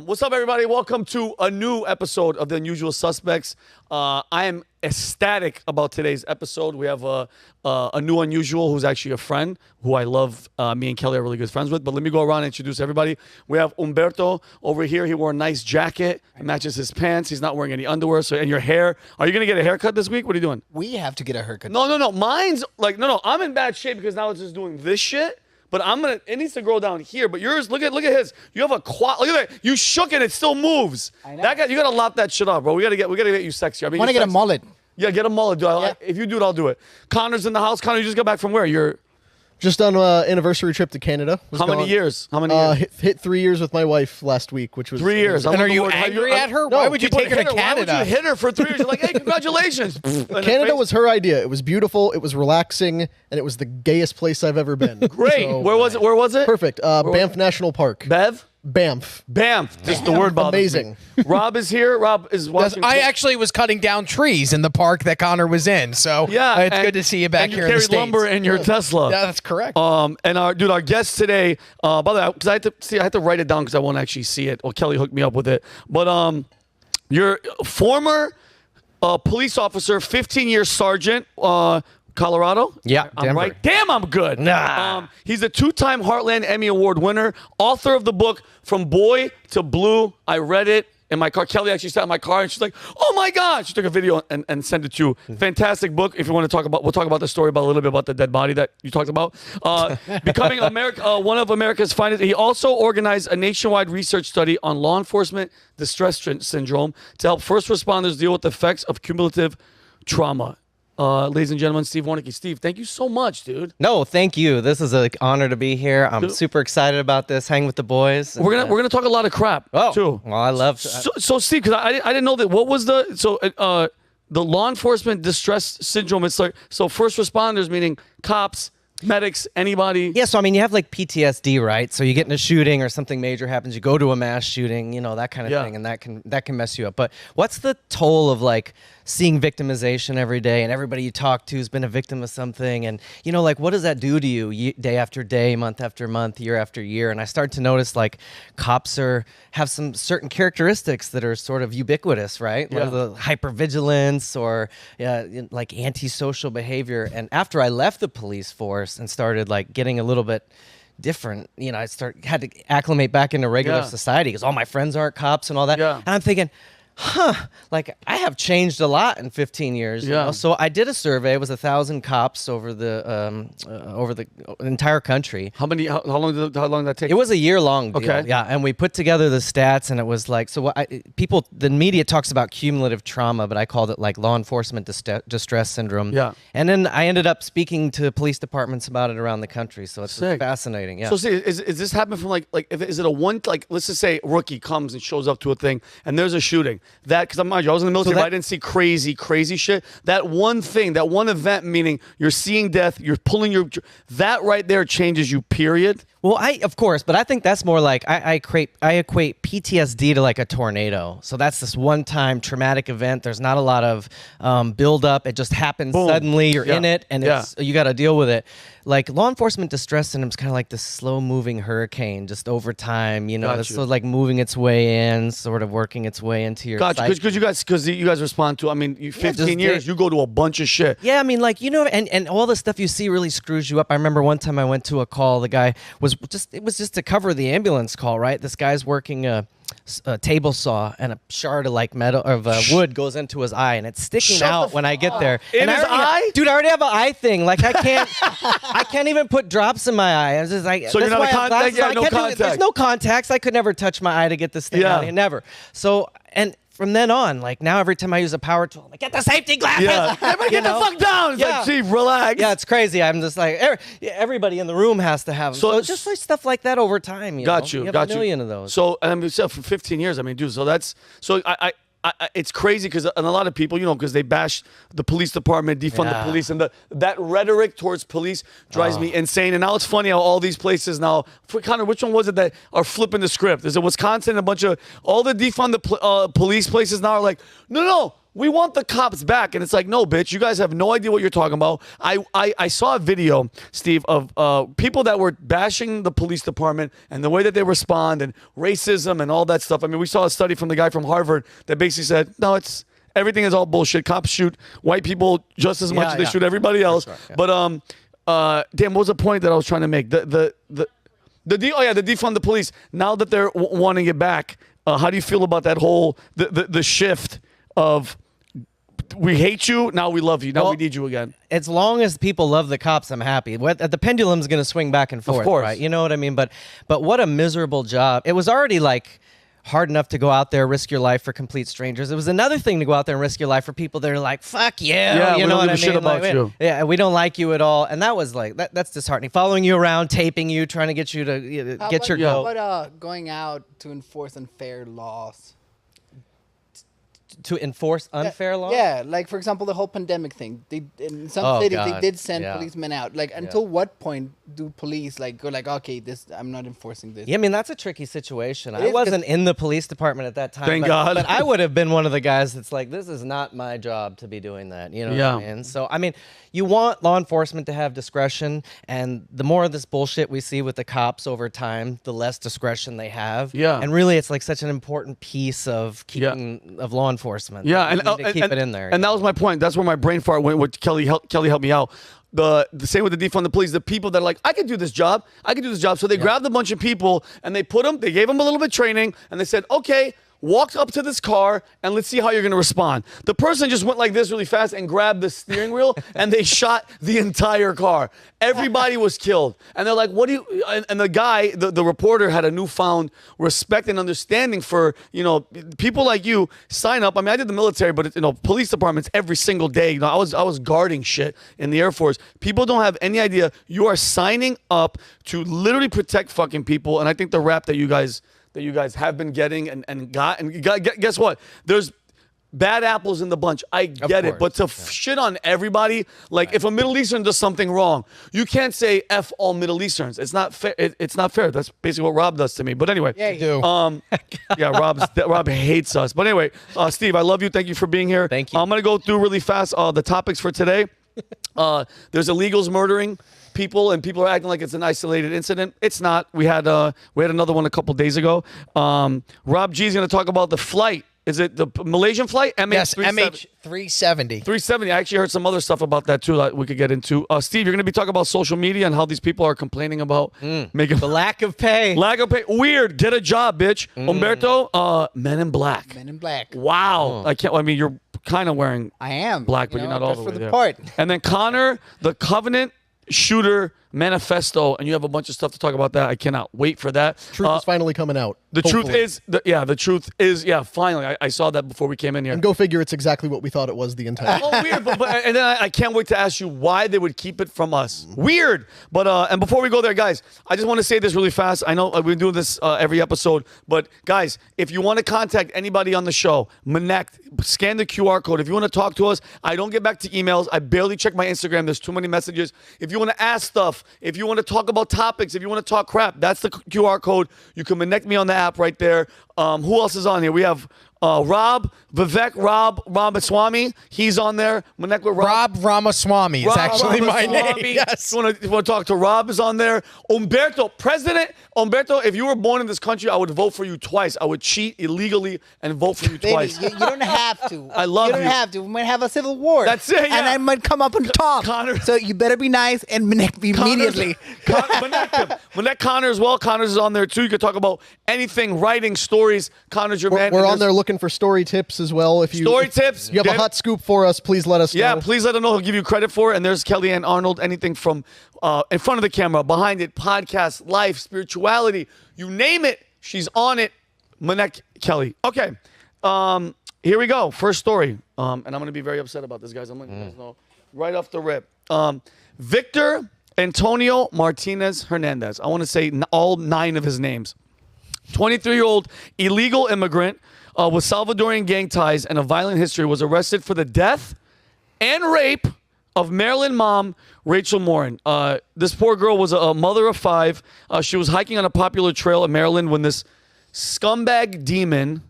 What's up, everybody? Welcome to a new episode of The Unusual Suspects. I am ecstatic about today's episode. We have a new unusual who's actually a friend who I love. Me and Kelly are really good friends with. But let me go around and introduce everybody. We have Umberto over here. He wore a nice jacket. It matches his pants. He's not wearing any underwear. So, and your hair. Are you going to get a haircut this week? What are you doing? We have to get a haircut. No. Mine's like, no. I'm in bad shape because now it's just doing this shit. But it needs to grow down here. But yours, look at his. You have a quad. Look at that. You shook it. It still moves. I know. That guy, you gotta lop that shit off, bro. We gotta get you sexy. I mean, I want to get a mullet. Yeah, get a mullet, dude. Yeah. If you do it, I'll do it. Connor's in the house. Connor, you just got back from where? You're just on an anniversary trip to Canada. how many years? How many years? Hit 3 years with my wife last week, which was 3 years. amazing. And are you angry at her? Why would you take her to Canada? Why would you hit her for 3 years? You're like, hey, congratulations. Canada was her idea. It was beautiful. It was relaxing, and it was the gayest place I've ever been. great. So, Where was it? Perfect. Banff National Park. Bev? Banff. Just the word bothers Amazing. me. Rob is here. Rob is watching. I actually was cutting down trees in the park that Connor was in, so yeah, it's good to see you back here in the States. You carried lumber in your Tesla. Yeah, that's correct. And our guest today, by the way, because I had to write it down because I won't actually see it. Well, Kelly hooked me up with it. But you're a former police officer, 15-year sergeant, Colorado? Yeah, I'm Denver. right. Damn, I'm good. Nah. He's a 2-time Heartland Emmy Award winner, author of the book From Boy to Blue. I read it in my car. Kelly actually sat in my car and she's like, oh my God. She took a video and sent it to you. Fantastic book. If you want to talk about, we'll talk about the story about a little bit about the dead body that you talked about. Becoming one of America's finest. He also organized a nationwide research study on law enforcement distress syndrome to help first responders deal with the effects of cumulative trauma. Ladies and gentlemen, Steve Warnicki. Steve, thank you so much, dude. No, thank you. This is an honor to be here. I'm super excited about this. Hang with the boys. We're gonna talk a lot of crap too. Well, I love. So Steve, because I didn't know that. What was the law enforcement distress syndrome? It's like first responders, meaning cops, medics, anybody. Yeah, so I mean, you have like PTSD, right? So you get in a shooting or something major happens, you go to a mass shooting, that kind of thing, and that can mess you up. But what's the toll of like seeing victimization every day, and everybody you talk to has been a victim of something, and like what does that do to you day after day, month after month, year after year? And I started to notice like cops have some certain characteristics that are sort of ubiquitous, right? Yeah. The hypervigilance or like antisocial behavior. And after I left the police force and started like getting a little bit different, I had to acclimate back into regular society because all my friends aren't cops and all that. Yeah. And I'm thinking, like I have changed a lot in 15 years. So I did a survey. It was 1,000 cops over the entire country. How long did that take? It was a year-long deal. Okay. Yeah, and we put together the stats, and it was like, the media talks about cumulative trauma, but I called it like law enforcement distress syndrome. Yeah. And then I ended up speaking to police departments about it around the country. So it's fascinating. Yeah. So see, is this happening from is it a one, like, let's just say rookie comes and shows up to a thing and there's a shooting? That, because I was in the military, but I didn't see crazy shit. That one thing, that one event, meaning you're seeing death, you're pulling that right there changes you, period. Well, of course, but I think that's more like I equate PTSD to like a tornado. So that's this one-time traumatic event. There's not a lot of build-up. It just happens suddenly. You're in it, and you got to deal with it. Like law enforcement distress syndrome is kind of like this slow-moving hurricane, just over time. It's sort of like moving its way in, sort of working its way into your. Gotcha. Because you guys respond to. I mean, 15 years, you go to a bunch of shit. Yeah, I mean, like and all the stuff you see really screws you up. I remember one time I went to a call. The guy was just to cover the ambulance call, right? This guy's working a table saw, and a shard of like metal of wood goes into his eye, and it's sticking out when I get there. In his eye? Dude, I already have an eye thing. Like I can't even put drops in my eye. I was just like, so you're not a contact? Yeah, no contact. There's no contacts. I could never touch my eye to get this thing out here. Never. So, and from then on, like now every time I use a power tool, I'm like, get the safety glasses. Yeah. Everybody get the fuck down. It's like, Chief, relax. Yeah, it's crazy. I'm just like, everybody in the room has to have them. So just like stuff like that over time. You got know? you. You have got a million of those. So, and for 15 years, I mean, dude, it's crazy because a lot of people, because they bash the police department, defund the police, and that rhetoric towards police drives me insane. And now it's funny how all these places now, Connor, which one was it that are flipping the script? Is it Wisconsin? A bunch of all the defund the police places now are like, no, we want the cops back. And it's like, no, bitch, you guys have no idea what you're talking about. I saw a video, Steve, of people that were bashing the police department and the way that they respond and racism and all that stuff. I mean, we saw a study from the guy from Harvard that basically said, no, everything is all bullshit. Cops shoot white people just as much as they shoot everybody else. Right, yeah. But damn, what was the point that I was trying to make? The defund the police. Now that they're wanting it back, how do you feel about that whole the shift of we hate you, now we love you, now we need you again? As long as people love the cops, I'm happy. The pendulum's going to swing back and forth, of course. Right? You know what I mean? But what a miserable job. It was already like hard enough to go out there, risk your life for complete strangers. It was another thing to go out there and risk your life for people that are like, fuck you. Yeah, you we know don't what give a shit about you. Yeah, we don't like you at all. And that was like, that's disheartening. Following you around, taping you, trying to get you to get your goat. How about going out to enforce unfair laws? To enforce unfair laws? Yeah, like for example, the whole pandemic thing. In some cities they did send policemen out. Like until what point do police go like, okay, I'm not enforcing this? Yeah, I mean that's a tricky situation. I wasn't in the police department at that time. Thank God. But I would have been one of the guys that's like, this is not my job to be doing that. You know what I mean? So I mean, you want law enforcement to have discretion, and the more of this bullshit we see with the cops over time, the less discretion they have. Yeah. And really, it's like such an important piece of keeping of law enforcement. Yeah, and keep it in there. And that was my point. That's where my brain fart went. With Kelly helped me out. The same with the defund the police. The people that are like, I can do this job. So they grabbed a bunch of people and they gave them a little bit of training, and they said, okay, walk up to this car and let's see how you're going to respond. The person just went like this really fast and grabbed the steering wheel and they shot the entire car. Everybody was killed. And they're like, what do you, and the guy, the reporter had a newfound respect and understanding for, people like you sign up. I mean, I did the military, but police departments every single day. I was guarding shit in the Air Force. People don't have any idea. You are signing up to literally protect fucking people. And I think the rap that you guys have been getting and guess what? There's bad apples in the bunch. I get it. But to shit on everybody, like if a Middle Eastern does something wrong, you can't say F all Middle Easterns. It's not fair. It's not fair. That's basically what Rob does to me. But anyway. Yeah, you do. Rob hates us. But anyway, Steve, I love you. Thank you for being here. Thank you. I'm going to go through really fast the topics for today. There's illegals murdering people, and people are acting like it's an isolated incident. It's not. We had another one a couple days ago. Rob G's going to talk about the flight. Is it the Malaysian flight? Yes, MH370. MH370. 370. I actually heard some other stuff about that too that we could get into. Steve, you're going to be talking about social media and how these people are complaining about making the lack of pay. Weird. Get a job, bitch. Umberto, Men in Black. Men in Black. Wow. I mean, you're kind of wearing I am black, but you're not all the way for the there. part. And then Connor, the Covenant shooter Manifesto, and you have a bunch of stuff to talk about that. I cannot wait for that. Truth is finally coming out. The hopefully. truth is, finally. I saw that before we came in here. And go figure, it's exactly what we thought it was the entire time. Oh, weird. And then I can't wait to ask you why they would keep it from us. Weird. But and before we go there, guys, I just want to say this really fast. I know we do this every episode, but guys, if you want to contact anybody on the show, scan the QR code. If you want to talk to us, I don't get back to emails. I barely check my Instagram. There's too many messages. If you want to ask stuff, if you want to talk about topics, if you want to talk crap, that's the QR code. You can connect me on the app right there. Who else is on here? We have Vivek Ramaswamy. He's on there. Connect with Rob Ramaswamy is actually my name. Ramaswamy. Yes. You want to talk to Rob is on there. President Umberto, if you were born in this country, I would vote for you twice. I would cheat illegally and vote for you twice. You don't have to. I love you. You don't have to. We might have a civil war. That's it, yeah. And I might come up and talk. Connor. So you better be nice and connect me immediately. Connect Connor as well. Connor's is on there too. You can talk about anything, writing, stories. Connor's your man. We're on there looking for story tips as well. If you tips. You have a hot scoop for us, please let us know. Yeah, please let him know. He'll give you credit for it. And there's Kellyanne Arnold. Anything from in front of the camera, behind it, podcast, life, spirituality, you name it, she's on it. Manette Kelly. Okay, here we go. First story. And I'm going to be very upset about this, guys. I'm letting you guys know right off the rip. Victor Antonio Martinez Hernandez. I want to say all 9 of his names. 23-year-old illegal immigrant with Salvadorian gang ties and a violent history was arrested for the death and rape of Maryland mom Rachel Morin. This poor girl was a mother of 5. She was hiking on a popular trail in Maryland when this scumbag demon,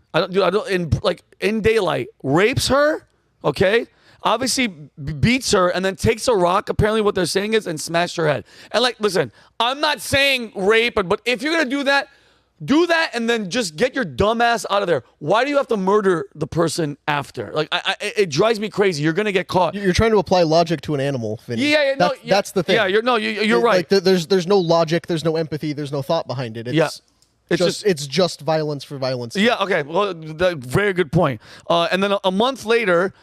in daylight, rapes her okay? Obviously beats her and then takes a rock, apparently what they're saying is, and smashed her head. And like, listen, I'm not saying rape, but if you're going to do that and then just get your dumb ass out of there. Why do you have to murder the person after? Like, it drives me crazy. You're going to get caught. You're trying to apply logic to an animal, Vinny. That's the thing. Yeah, you're right. Like, there's no logic, there's no empathy, there's no thought behind it. It's just violence for violence. Yeah, okay. Well, very good point. And then a month later,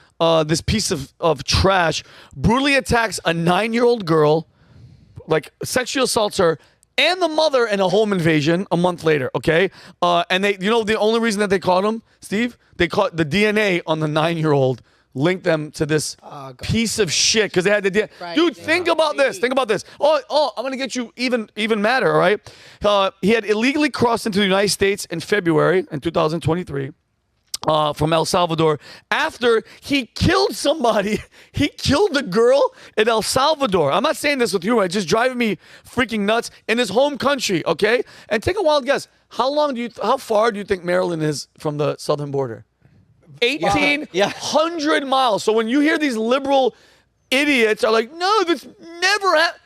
this piece of trash brutally attacks a 9-year-old girl, like sexually assaults her, and the mother in a home invasion a month later, okay? And they, the only reason that they caught him, Steve, they caught the DNA on the 9-year-old, linked them to this piece of shit because they had the DNA. Right, Dude, think about this. Think about this. Oh, I'm going to get you even madder, all right? He had illegally crossed into the United States in February in 2023. From El Salvador after he killed somebody. He killed the girl in El Salvador. I'm not saying this with humor. It's just driving me freaking nuts in his home country, okay? And take a wild guess. How far do you think Maryland is from the southern border? 1,800 miles. So when you hear these liberal idiots are like, no, this never happened.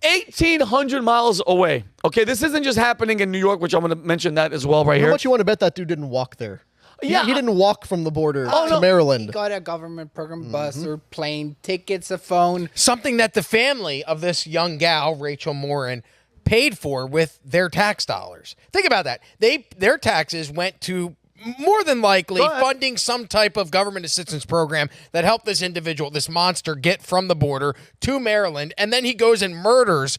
1,800 miles away. Okay, this isn't just happening in New York, which I'm going to mention that as well right here. How much you want to bet that dude didn't walk there? Yeah, he didn't walk from the border to Maryland. He got a government program bus or plane tickets, a phone. Something that the family of this young gal, Rachel Morin, paid for with their tax dollars. Think about that. Their taxes went to more than likely funding some type of government assistance program that helped this individual, this monster, get from the border to Maryland, and then he goes and murders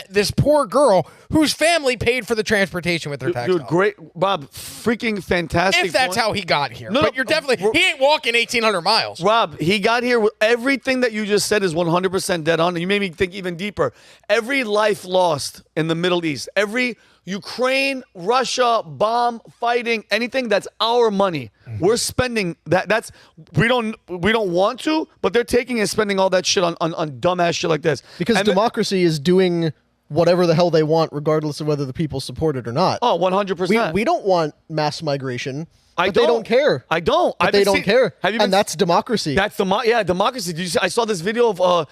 this poor girl whose family paid for the transportation with their tax dollars. Great, Rob, freaking fantastic. If that's how he got here. But you're definitely, he ain't walking 1,800 miles. Rob, he got here with everything that you just said is 100% dead on. And you made me think even deeper. Every life lost in the Middle East, every Ukraine, Russia, bomb, fighting, anything that's our money. We're spending that. We don't want to, but they're taking and spending all that shit on dumbass shit like this. Because democracy is doing whatever the hell they want, regardless of whether the people support it or not. Oh, 100%. We don't want mass migration. They don't care. I don't. But they don't care. And that's democracy. That's democracy. Did you see, I saw this video of a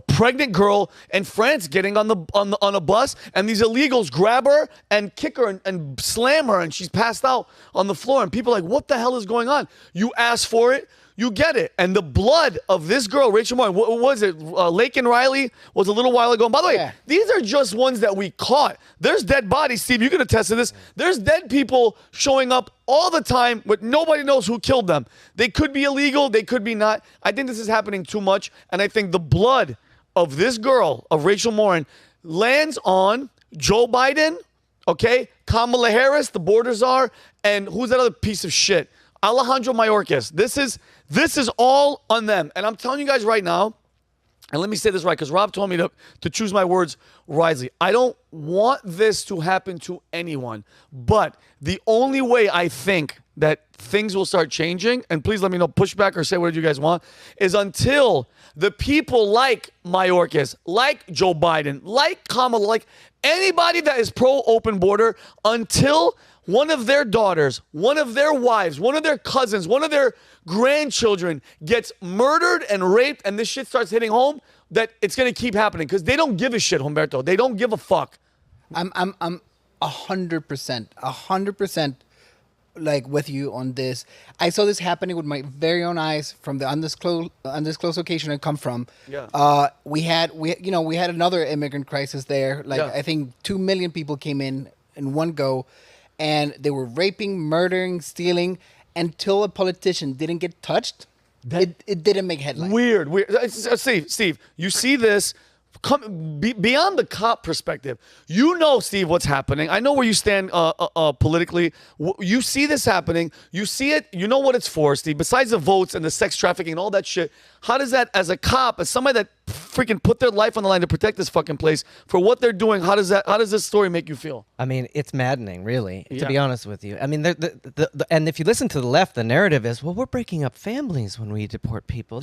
pregnant girl in France getting on a bus, and these illegals grab her and kick her and slam her, and she's passed out on the floor. And people are like, what the hell is going on? You asked for it. You get it. And the blood of this girl, Rachel Morin, what was it? Lake and Riley was a little while ago. And by the way, these are just ones that we caught. There's dead bodies. Steve, you can attest to this. There's dead people showing up all the time, but nobody knows who killed them. They could be illegal. They could be not. I think this is happening too much. And I think the blood of this girl, of Rachel Morin, lands on Joe Biden, okay, Kamala Harris, the borders are, and who's that other piece of shit? Alejandro Mayorkas. This is all on them. And I'm telling you guys right now, and let me say this right, because Rob told me to choose my words wisely. I don't want this to happen to anyone. But the only way I think that things will start changing, and please let me know, pushback or say whatever you guys want, is until the people like Mayorkas, like Joe Biden, like Kamala, like anybody that is pro-open border, until one of their daughters, one of their wives, one of their cousins, one of their grandchildren gets murdered and raped, and this shit starts hitting home, that it's going to keep happening because they don't give a shit, Humberto. They don't give a fuck. I'm 100% like with you on this. I saw this happening with my very own eyes from the undisclosed location I come from. Yeah. We had another immigrant crisis there. Like I think 2 million people came in one go, and they were raping, murdering, stealing until a politician didn't get touched. It didn't make headlines. Weird. Steve, you see this beyond the cop perspective. You know, Steve, what's happening. I know where you stand politically. You see this happening. You see it. You know what it's for, Steve. Besides the votes and the sex trafficking and all that shit, how does that, as a cop, as somebody that freaking put their life on the line to protect this fucking place for what they're doing. How does this story make you feel? I mean, it's maddening, really, to Yeah. be honest with you. I mean, and if you listen to the left, the narrative is, well, we're breaking up families when we deport people.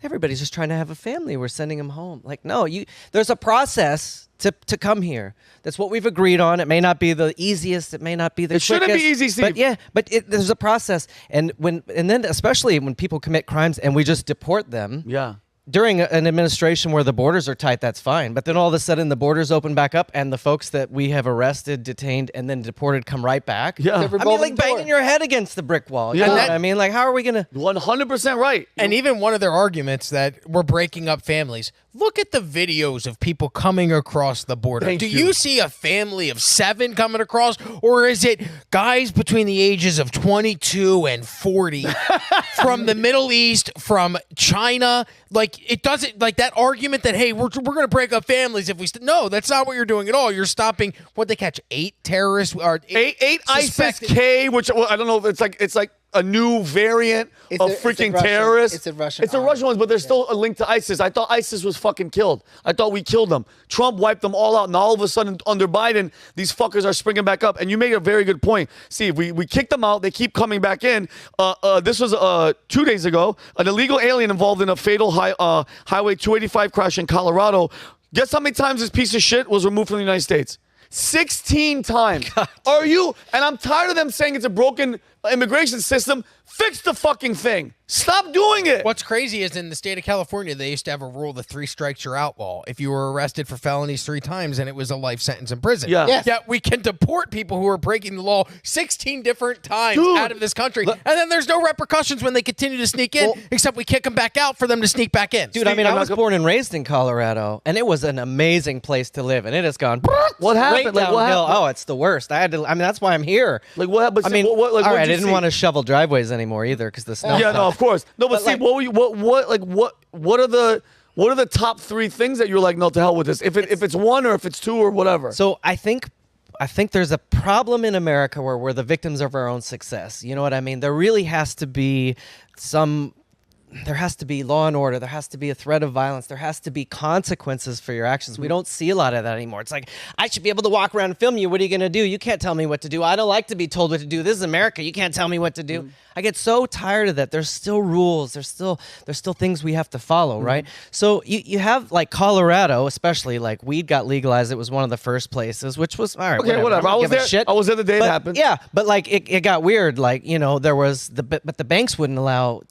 Everybody's just trying to have a family. We're sending them home. Like, no, there's a process to come here. That's what we've agreed on. It may not be the easiest. It may not be the quickest. It shouldn't be easy, Steve. But yeah, but there's a process. And then especially when people commit crimes and we just deport them. Yeah. During an administration where the borders are tight, that's fine. But then all of a sudden the borders open back up and the folks that we have arrested, detained, and then deported come right back. Yeah. It's a I mean, like revolving banging door. your head against the brick wall. Yeah. You know what I mean? Like, how are we going to... 100% right. And even one of their arguments that we're breaking up families. Look at the videos of people coming across the border. Thank Do you. you see a family of 7 coming across, or is it guys between the ages of 22 and 40 from the Middle East, from China? Like, it doesn't, like that argument that, hey, we're going to break up families if we no, that's not what you're doing at all. You're stopping what they catch 8 terrorists or Eight ISIS suspected- K, which well, I don't know if it's like a new variant It's of a- it's a freaking Russian- terrorists. it's a Russian It's a arm. Russian ones, but there's still a link to ISIS. I thought ISIS was fucking killed. I thought we killed them. Trump wiped them all out, and all of a sudden under Biden, these fuckers are springing back up. And you made a very good point, Steve. We kicked them out. They keep coming back in. This was 2 days ago. An illegal alien involved in a fatal Highway 285 crash in Colorado. Guess how many times this piece of shit was removed from the United States? 16 times. Are you? And I'm tired of them saying it's a broken immigration system. Fix the fucking thing. Stop doing it. What's crazy is in the state of California, they used to have a rule: the 3 strikes you're outlaw. If you were arrested for felonies 3 times, and it was a life sentence in prison. Yeah. Yes. Yet we can deport people who are breaking the law 16 different times Dude. out of this country, and then there's no repercussions when they continue to sneak in, except we kick them back out for them to sneak back in. Dude, I mean, I'm I was not- born and raised in Colorado, and it was an amazing place to live, and it has gone What happened? straight Like, what downhill. happened? Oh, it's the worst. I mean, that's why I'm here. Like, what happened? I mean, what, like, all what'd right, I you didn't see? want to shovel driveways anymore either because the snow. Yeah, no, of course. No, but Steve, like- what are the top 3 things that you're like, no, to hell with this? If it's 1 or if it's 2 or whatever. So I think there's a problem in America where we're the victims of our own success. You know what I mean? There really has to be there has to be law and order. There has to be a threat of violence. There has to be consequences for your actions. We don't see a lot of that anymore. It's like, I should be able to walk around and film you. What are you going to do? You can't tell me what to do. I don't like to be told what to do. This is America. You can't tell me what to do. I get so tired of that. There's still rules. There's still things we have to follow, right? So you have like Colorado, especially like weed got legalized. It was one of the first places, which was all right. Okay, whatever. I I don't was give a there. shit. I was there the day it But, happened. Yeah, but like it got weird. Like, you know, there was but the banks wouldn't allow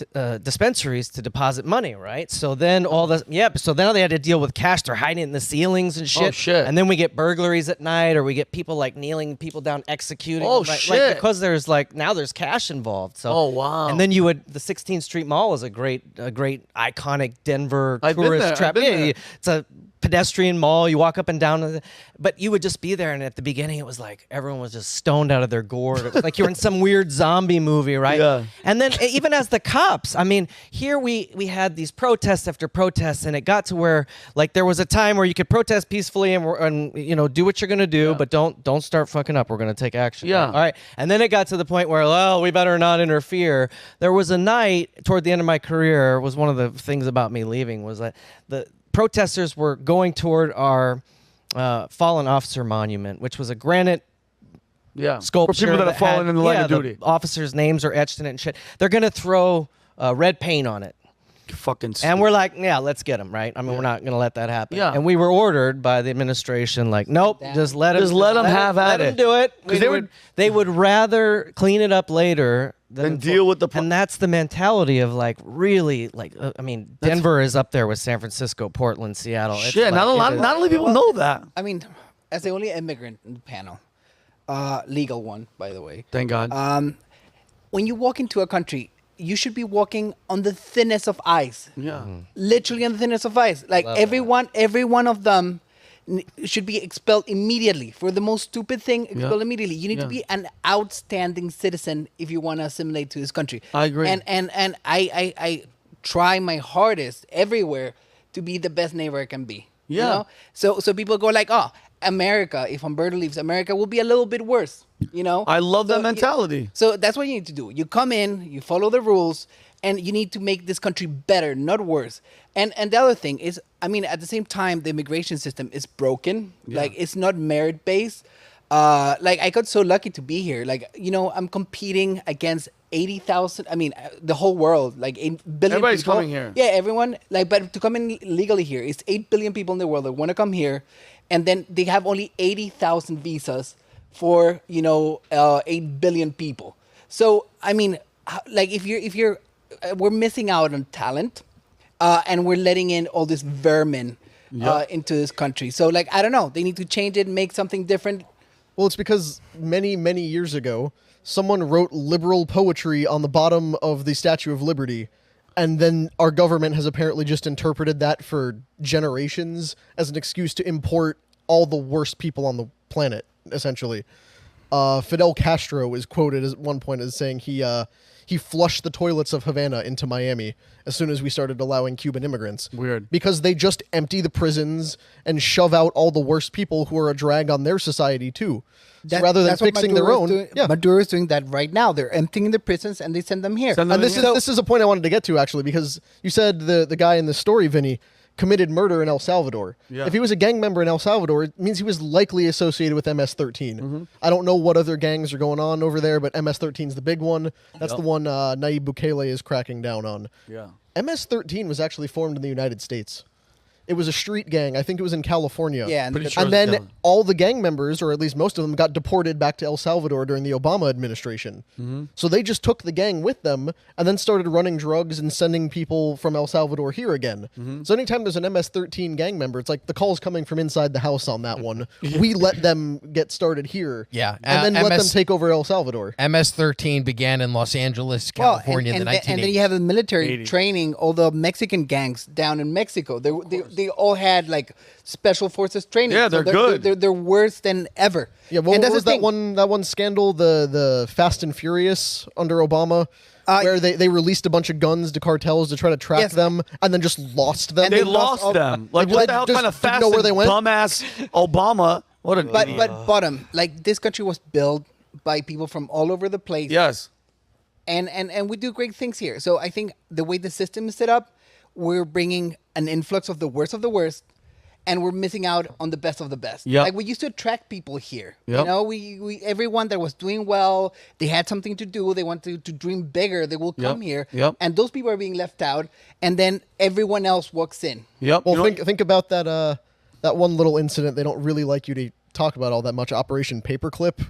dispensaries to deposit money, right? So then so now they had to deal with cash. They're hiding it in the ceilings and shit. Oh, shit. And then we get burglaries at night, or we get people like kneeling people down, executing. Oh, them, like, shit. because there's like now there's cash involved. So Oh, wow. And then the 16th Street Mall is a great iconic Denver I've been there. tourist I've trap. been there. It's a pedestrian mall. You walk up and down, but you would just be there. And at the beginning, it was like everyone was just stoned out of their gourd. It was like you're in some weird zombie movie, right? Yeah. And then even as the cops, I mean, here we had these protests after protests, and it got to where like there was a time where you could protest peacefully and you know, do what you're gonna do, but don't start fucking up. We're gonna take action. Yeah. All right. And then it got to the point where, well, we better not interfere. There was a night toward the end of my career, was one of the things about me leaving, was that the protesters were going toward our fallen officer monument, which was a granite Yeah. sculpture For people that have fallen in the line of the duty. officers' names are etched in it and shit. They're gonna throw red paint on it. Fucking And we're like, yeah, let's get them, right? I mean, we're not going to let that happen. Yeah. And we were ordered by the administration, like, nope, just let them have at it. do it. 'Cause They would rather clean it up later Then deal with the and that's the mentality of like really like I mean, Denver is up there with San Francisco, Portland, Seattle. It's shit. like, Not a lot. it is- Not a lot of people know that. I mean, as the only immigrant in the panel, legal one, by the way. Thank God. When you walk into a country, you should be walking on the thinnest of ice. yeah. Literally on the thinnest of ice. Like every one of them should be expelled immediately for the most stupid thing. Expelled immediately. You need to be an outstanding citizen if you want to assimilate to this country. I agree. And I try my hardest everywhere to be the best neighbor I can be. Yeah. You know? So people go like, oh, America, if Humberto leaves, America will be a little bit worse. You know? I love that So, mentality. So that's what you need to do. You come in, you follow the rules, and you need to make this country better, not worse. And the other thing is, I mean, at the same time, the immigration system is broken. Like, it's not merit based. Like, I got so lucky to be here. Like, you know, I'm competing against 80,000. I mean, the whole world, like 8 billion. Everybody's people. coming here. Yeah, everyone. Like, but to come in legally here, it's 8 billion people in the world that want to come here, and then they have only 80,000 visas for 8 billion people. So I mean, like if we're missing out on talent, and we're letting in all this vermin into this country. So like, I don't know, they need to change it, make something different. Well, it's because many, many years ago, someone wrote liberal poetry on the bottom of the Statue of Liberty, and then our government has apparently just interpreted that for generations as an excuse to import all the worst people on the planet, essentially. Fidel Castro is quoted at one point as saying he flushed the toilets of Havana into Miami as soon as we started allowing Cuban immigrants. Weird. Because they just empty the prisons and shove out all the worst people who are a drag on their society too. So rather than fixing their own. Maduro is doing that right now. They're emptying the prisons and they send them here. Send them And this is a point I wanted to get to, actually, because you said the guy in the story, Vinny, committed murder in El Salvador. Yeah. If he was a gang member in El Salvador, it means he was likely associated with MS-13. I don't know what other gangs are going on over there, but MS-13 is the big one. That's the one Nayib Bukele is cracking down on. Yeah. MS-13 was actually formed in the United States. It was a street gang. I think it was in California. Yeah, Pretty sure And it's then Cali- all the gang members, or at least most of them, got deported back to El Salvador during the Obama administration. So they just took the gang with them and then started running drugs and sending people from El Salvador here again. So anytime there's an MS-13 gang member, it's like the call's coming from inside the house on that one. We let them get started here. Yeah, And then let them take over El Salvador. MS-13 began in Los Angeles, California in the 1980s. And then you have the military 80s. training all the Mexican gangs down in Mexico. They all had like special forces training. Yeah, they're good. They're worse than ever. Yeah, what And that's was the that thing. one scandal, the Fast and Furious under Obama, where they released a bunch of guns to cartels to try to track Yes. them and then just lost them? They they lost lost them. Like, what the hell just kind of didn't fast know where and they went? dumbass Obama? What an But idiot. bottom, like this country was built by people from all over the place. Yes. And we do great things here. So I think the way the system is set up, we're bringing an influx of the worst, and we're missing out on the best of the best. Yep. Like we used to attract people here. Yep. You know, we everyone that was doing well, they had something to do, they want to dream bigger, they will come here. Yep. And those people are being left out, and then everyone else walks in. Yep. Well, You know- think about that one little incident they don't really like you to talk about all that much, Operation Paperclip,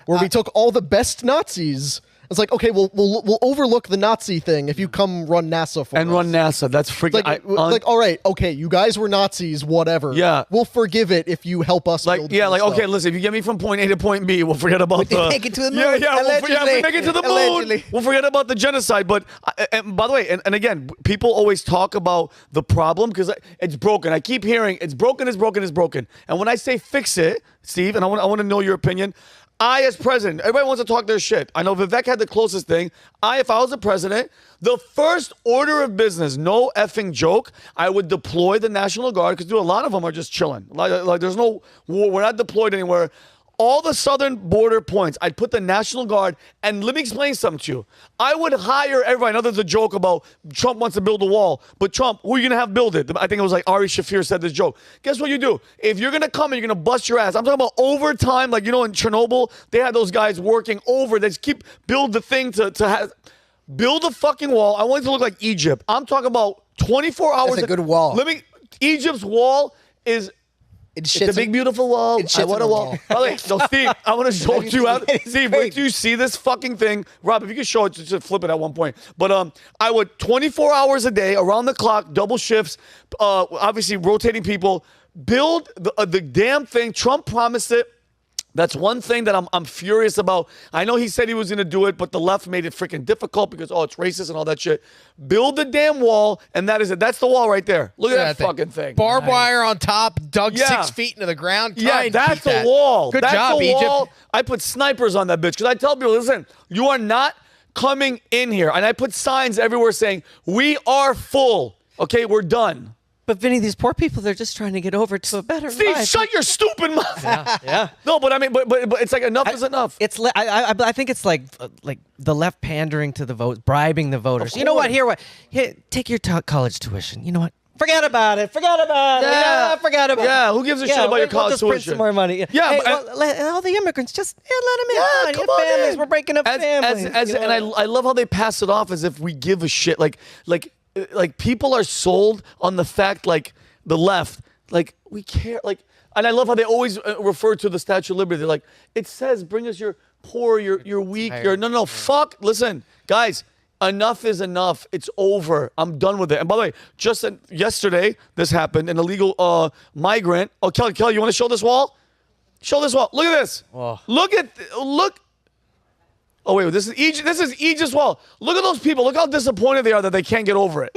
where we took all the best Nazis. It's like, okay, we'll overlook the Nazi thing if you come run NASA for and us. run NASA. That's freaking. Like, all right, okay, you guys were Nazis, whatever. Yeah. We'll forgive it if you help us build cool like, stuff. okay, listen, if you get me from point A to point B, we'll forget about the. make it to the moon, Yeah, if allegedly. we make it to the moon, Allegedly. we'll forget about the genocide. But, and by the way, and again, people always talk about the problem because it's broken. I keep hearing it's broken, it's broken, it's broken. And when I say fix it, Steve, and I want to know your opinion. I, as president, everybody wants to talk their shit. I know Vivek had the closest thing. If I was the president, the first order of business, no effing joke, I would deploy the National Guard because a lot of them are just chilling. Like there's no war. We're not deployed anywhere. All the southern border points, I'd put the National Guard, and let me explain something to you. I would hire everybody. I know there's a joke about Trump wants to build a wall, but Trump, who are you going to have build it? I think it was like Ari Shafir said this joke. Guess what you do? If you're going to come and you're going to bust your ass, I'm talking about overtime, like, you know, in Chernobyl, they had those guys working over. They just build the thing build a fucking wall. I want it to look like Egypt. I'm talking about 24 hours. That's a good wall. Egypt's wall is... It's a big, beautiful wall. I want a wall. By the way, no, Steve, I want to show it to you. Steve, wait till you see this fucking thing. Rob, if you could show it, just flip it at one point. But I would 24 hours a day, around the clock, double shifts, obviously rotating people, build the damn thing. Trump promised it. That's one thing that I'm furious about. I know he said he was going to do it, but the left made it freaking difficult because, it's racist and all that shit. Build the damn wall, and that is it. That's the wall right there. Look at that fucking thing. Barbed wire on top, dug 6 feet into the ground. Yeah, that's a wall. Good That's job, a Egypt. wall. I put snipers on that bitch because I tell people, listen, you are not coming in here. And I put signs everywhere saying, we are full. Okay, we're done. But Vinny, these poor people, they're just trying to get over to a better Steve, life. shut your stupid mouth. Yeah. No, but I mean, but it's like enough is enough. I think it's like the left pandering to the vote, bribing the voters. You know what? Here, take your college tuition. You know what? Forget about it. Forget about it. Yeah, forget about it. Yeah, who gives a shit about your college just print tuition? some more money. Yeah, hey, but let all the immigrants just let them in. Yeah, Come come on, on families. in. We're breaking up families. And I love how they pass it off as if we give a shit. Like people are sold on the fact, like the left, like we care. Like, and I love how they always refer to the Statue of Liberty. They're like, it says, bring us your poor, your weak, your no. Fuck. Listen, guys. Enough is enough. It's over. I'm done with it. And by the way, just yesterday, this happened. An illegal migrant. Oh, Kelly, you want to show this wall? Show this wall. Look at this. Oh. Look. Oh wait, this is Aegis wall. Look at those people. Look how disappointed they are that they can't get over it.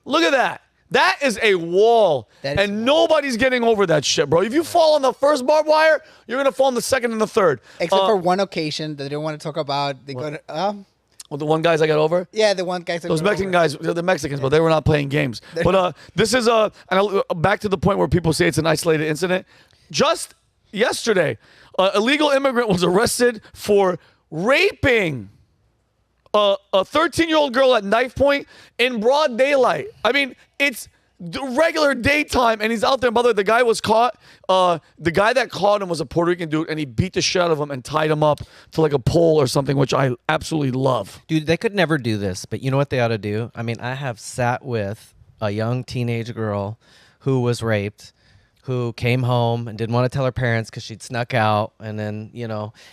Look at that. That is a wall, and nobody's getting over that shit, bro. If you fall on the first barbed wire, you're gonna fall on the second and the third. Except for one occasion that they don't want to talk about. They go to. Well, the one guys I got over? Yeah, the one guys. Those Mexican guys, they're the Mexicans, but they were not playing games. But this is back to the point where people say it's an isolated incident. Just yesterday, an illegal immigrant was arrested for raping a 13-year-old girl at knife point in broad daylight. I mean, it's the regular daytime, and he's out there. And by the way, the guy was caught. The guy that caught him was a Puerto Rican dude, and he beat the shit out of him and tied him up to like a pole or something, which I absolutely love. Dude, they could never do this, but you know what they ought to do? I mean, I have sat with a young teenage girl who was raped, who came home and didn't want to tell her parents because she'd snuck out, and then,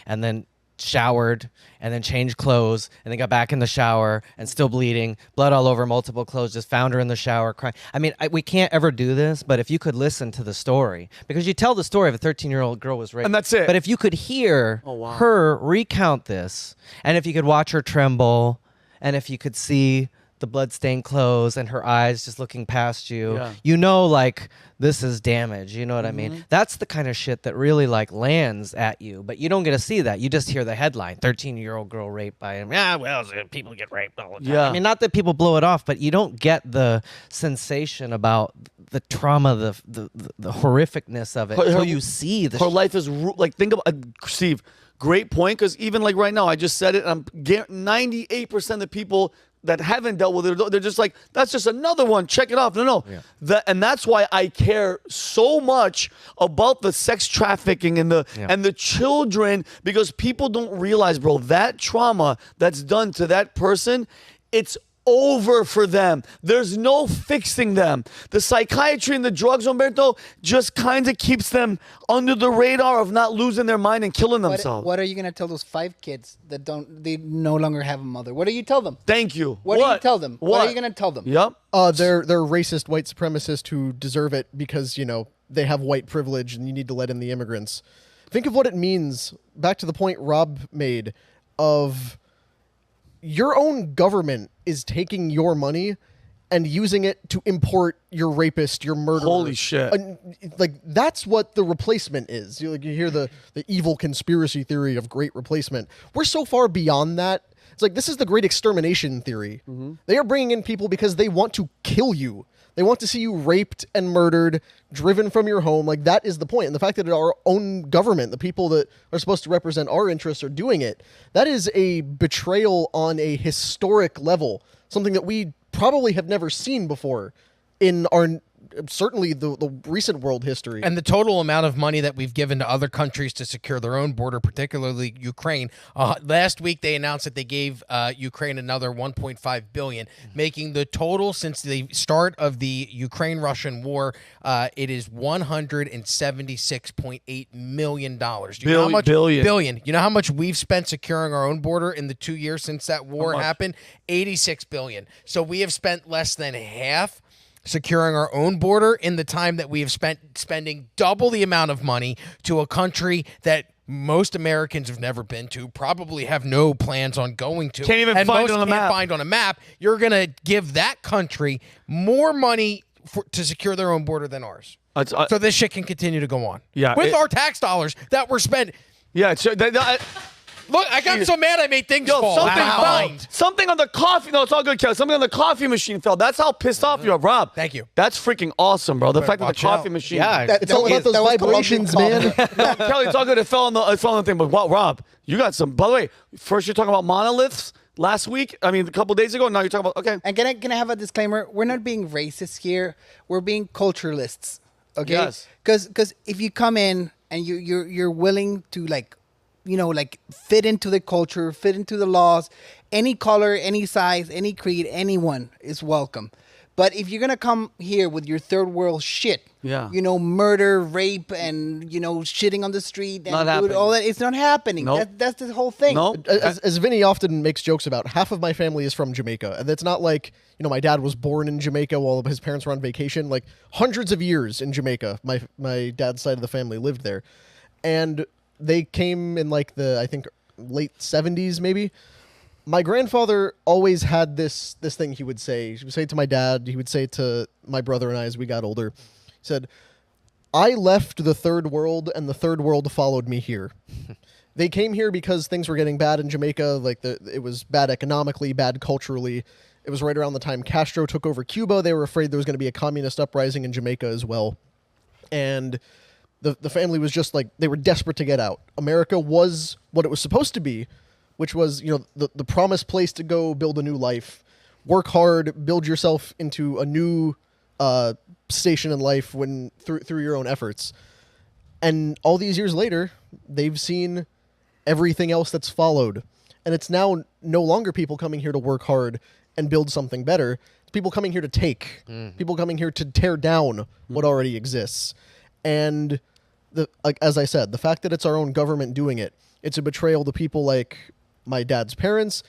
and then showered and then changed clothes and then got back in the shower and still bleeding, blood all over multiple clothes, just found her in the shower crying. I mean, we can't ever do this, but if you could listen to the story, because you tell the story of a 13-year-old girl was raped. And that's it. But if you could hear her recount this, and if you could watch her tremble, and if you could see the bloodstained clothes and her eyes just looking past you, like, this is damage. You know what I mean? That's the kind of shit that really like lands at you, but you don't get to see that. You just hear the headline, 13-year-old girl raped by him. Yeah, well, people get raped all the time. Yeah. I mean, not that people blow it off, but you don't get the sensation about the trauma, the horrificnof it until you see the her life is like, think about Steve, great point, because even like right now, I just said it, and 98% of the people that haven't dealt with it, they're just like, that's just another one, check it off. No. Yeah. And that's why I care so much about the sex trafficking and the children, because people don't realize, bro, that trauma that's done to that person, it's over for them. There's no fixing them. The psychiatry and the drugs, Humberto, just kind of keeps them under the radar of not losing their mind and killing themselves. What are you going to tell those 5 kids that they no longer have a mother? What do you tell them? Thank you. What do you tell them? What are you going to tell them? Yep. They're racist white supremacists who deserve it because, they have white privilege and you need to let in the immigrants. Think of what it means, back to the point Rob made, of your own government is taking your money and using it to import your rapist, your murderer. Holy shit. Like, that's what the replacement is. You hear the evil conspiracy theory of great replacement. We're so far beyond that. It's like, this is the great extermination theory. They are bringing in people because they want to kill you. They want to see you raped and murdered, driven from your home. Like, that is the point. And the fact that our own government, the people that are supposed to represent our interests, are doing it, that is a betrayal on a historic level, something that we probably have never seen before in our certainly the recent world history. And the total amount of money that we've given to other countries to secure their own border, particularly Ukraine. Last week they announced that they gave Ukraine another $1.5 billion, making the total since the start of the Ukraine-Russian war, it is $176.8 million. Billion. You know how much we've spent securing our own border in the 2 years since that war happened? $86 billion. So we have spent less than half securing our own border in the time that we have spent spending double the amount of money to a country that most Americans have never been to, probably have no plans on going to. Can't even find on a map. You're going to give that country more money to secure their own border than ours. So this shit can continue to go on. Yeah, with our tax dollars that were spent. Yeah, Look, I got so mad I made things fall. Something on the coffee. No, it's all good, Kelly. Something on the coffee machine fell. That's how pissed off you are, Rob. Thank you. That's freaking awesome, bro. The fact that the coffee machine. Yeah, It's all about those vibrations, man. No, Kelly, it's all good. It fell on the thing. But wow, Rob, you got some. By the way, first you're talking about monoliths last week. I mean, a couple days ago. Now you're talking about okay. And can I have a disclaimer? We're not being racist here. We're being culturalists. Okay. Yes. Because if you come in and you're willing to like fit into the culture, fit into the laws, any color, any size, any creed, anyone is welcome. But if you're gonna come here with your third world shit, murder, rape, and shitting on the street and all that, it's not happening. Nope. That's the whole thing. Nope. As Vinny often makes jokes about, half of my family is from Jamaica, and it's not like my dad was born in Jamaica while his parents were on vacation. Like hundreds of years in Jamaica, my dad's side of the family lived there, and they came in like I think late 70s maybe. My grandfather always had this thing he would say. He would say to my dad, he would say to my brother and I as we got older. He said, I left the third world and the third world followed me here. They came here because things were getting bad in Jamaica. Like it was bad economically, bad culturally. It was right around the time Castro took over Cuba. They were afraid there was going to be a communist uprising in Jamaica as well. And the family was just like, they were desperate to get out. America was what it was supposed to be, which was, the promised place to go build a new life, work hard, build yourself into a new station in life through your own efforts. And all these years later, they've seen everything else that's followed. And it's now no longer people coming here to work hard and build something better. It's people coming here to take, people coming here to tear down what already exists. And as I said, the fact that it's our own government doing it, it's a betrayal to people like my dad's parents,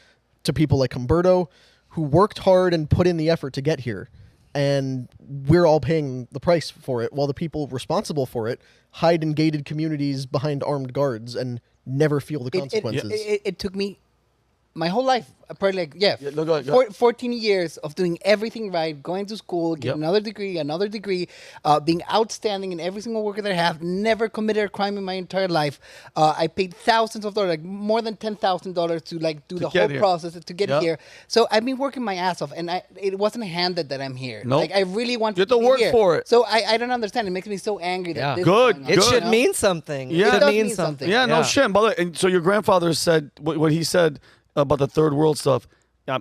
to people like Humberto, who worked hard and put in the effort to get here. And we're all paying the price for it, while the people responsible for it hide in gated communities behind armed guards and never feel the consequences. It took me my whole life, probably 14 years of doing everything right, going to school, getting another degree, being outstanding in every single work that I have, never committed a crime in my entire life. I paid thousands of dollars, like more than $10,000 to do the whole process to get here. So I've been working my ass off, and it wasn't handed that I'm here. Nope. Like I really want you have to work for it. So I don't understand. It makes me so angry that this good. is going on, It should mean something. Yeah. It should mean something. Yeah, no shit. By the way, and so your grandfather said what he said about the third world stuff.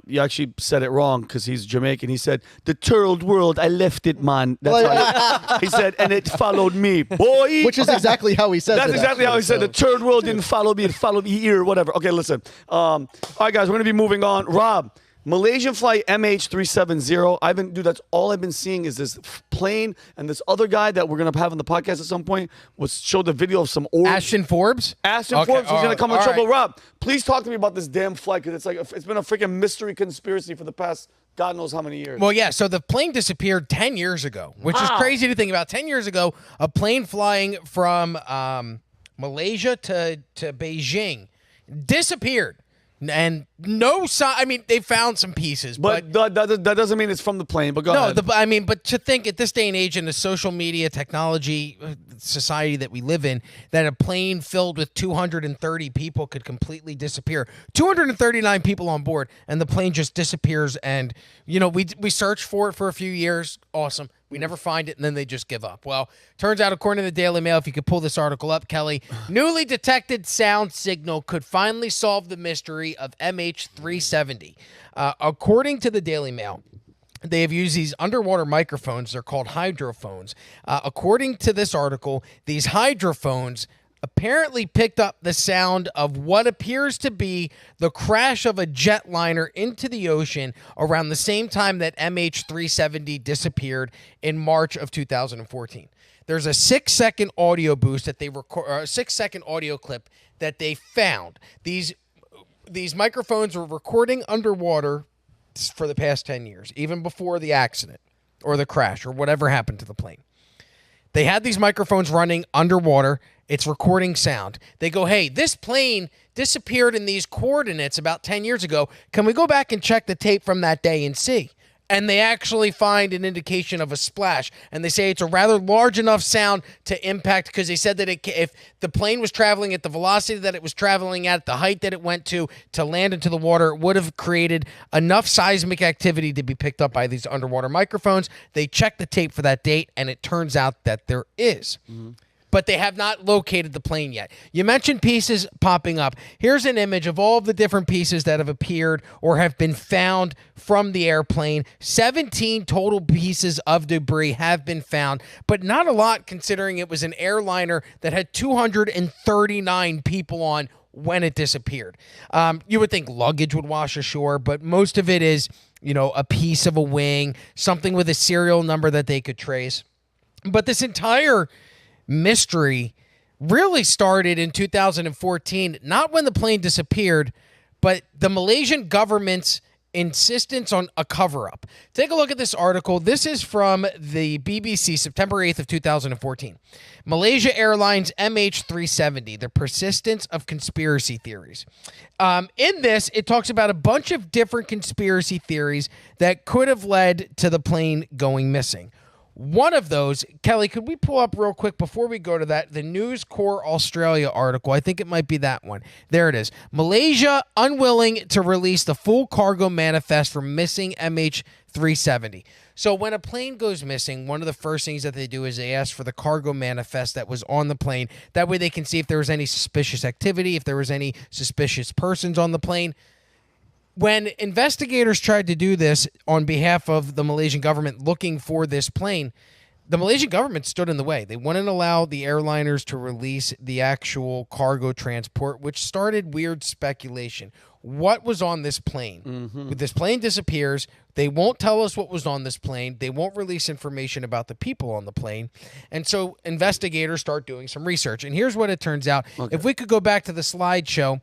You actually said it wrong because he's Jamaican. He said, the third world, I left it, man. That's he said, and it followed me, boy. Which is exactly how he said it. That's exactly how he said so. The third world didn't follow me. It followed me here, whatever. Okay, listen. All right, guys, we're going to be moving on. Rob, Malaysian flight MH370. That's all I've been seeing is this plane and this other guy that we're going to have on the podcast at some point showed the video of some orbs. Ashton Forbes? Forbes, he's going to come in trouble. Right. Rob, please talk to me about this damn flight because it's been a freaking mystery conspiracy for the past God knows how many years. Well, yeah, so the plane disappeared 10 years ago, which is crazy to think about. 10 years ago, a plane flying from Malaysia to Beijing disappeared. And no sign. I mean, they found some pieces, but that doesn't mean it's from the plane. But go ahead. But to think at this day and age in the social media technology society that we live in, that a plane filled with 230 people could completely disappear. 239 people on board, and the plane just disappears. And we search for it for a few years. Awesome. We never find it, and then they just give up. Well, turns out, according to the Daily Mail, if you could pull this article up, Kelly, newly detected sound signal could finally solve the mystery of MH370. According to the Daily Mail, they have used these underwater microphones. They're called hydrophones. According to this article, these hydrophones apparently picked up the sound of what appears to be the crash of a jetliner into the ocean around the same time that MH370 disappeared in March of 2014. There's a 6-second audio boost that they record, a 6-second audio clip that they found. These microphones were recording underwater for the past 10 years, even before the accident or the crash or whatever happened to the plane. They had these microphones running underwater. It's recording sound. They go, hey, this plane disappeared in these coordinates about 10 years ago. Can we go back and check the tape from that day and see? and they actually find an indication of a splash. And they say it's a rather large enough sound to impact, because they said that if the plane was traveling at the velocity that it was traveling at, the height that it went to land into the water, it would have created enough seismic activity to be picked up by these underwater microphones. They checked the tape for that date, and it turns out that there is. But they have not located the plane yet. You mentioned pieces popping up. Here's an image of all of the different pieces that have appeared or have been found from the airplane. 17 total pieces of debris have been found, but not a lot considering it was an airliner that had 239 people on when it disappeared. You would think luggage would wash ashore, but most of it is, a piece of a wing, something with a serial number that they could trace. But this entire mystery really started in 2014, not when the plane disappeared, but the Malaysian government's insistence on a cover-up. Take a look at this article. This is from the BBC, September 8th of 2014. Malaysia Airlines MH370, the persistence of conspiracy theories. In this, it talks about a bunch of different conspiracy theories that could have led to the plane going missing. One of those, Kelly, could we pull up real quick before we go to that, the News Corp Australia article? I think it might be that one. There it is. Malaysia unwilling to release the full cargo manifest for missing MH370. So when a plane goes missing, one of the first things that they do is they ask for the cargo manifest that was on the plane. That way they can see if there was any suspicious activity, if there was any suspicious persons on the plane. When investigators tried to do this on behalf of the Malaysian government looking for this plane, the Malaysian government stood in the way. They wouldn't allow the airliners to release the actual cargo transport, which started weird speculation. What was on this plane? This plane disappears. They won't tell us what was on this plane. They won't release information about the people on the plane. And so investigators start doing some research. And here's what it turns out. Okay. If we could go back to the slideshow,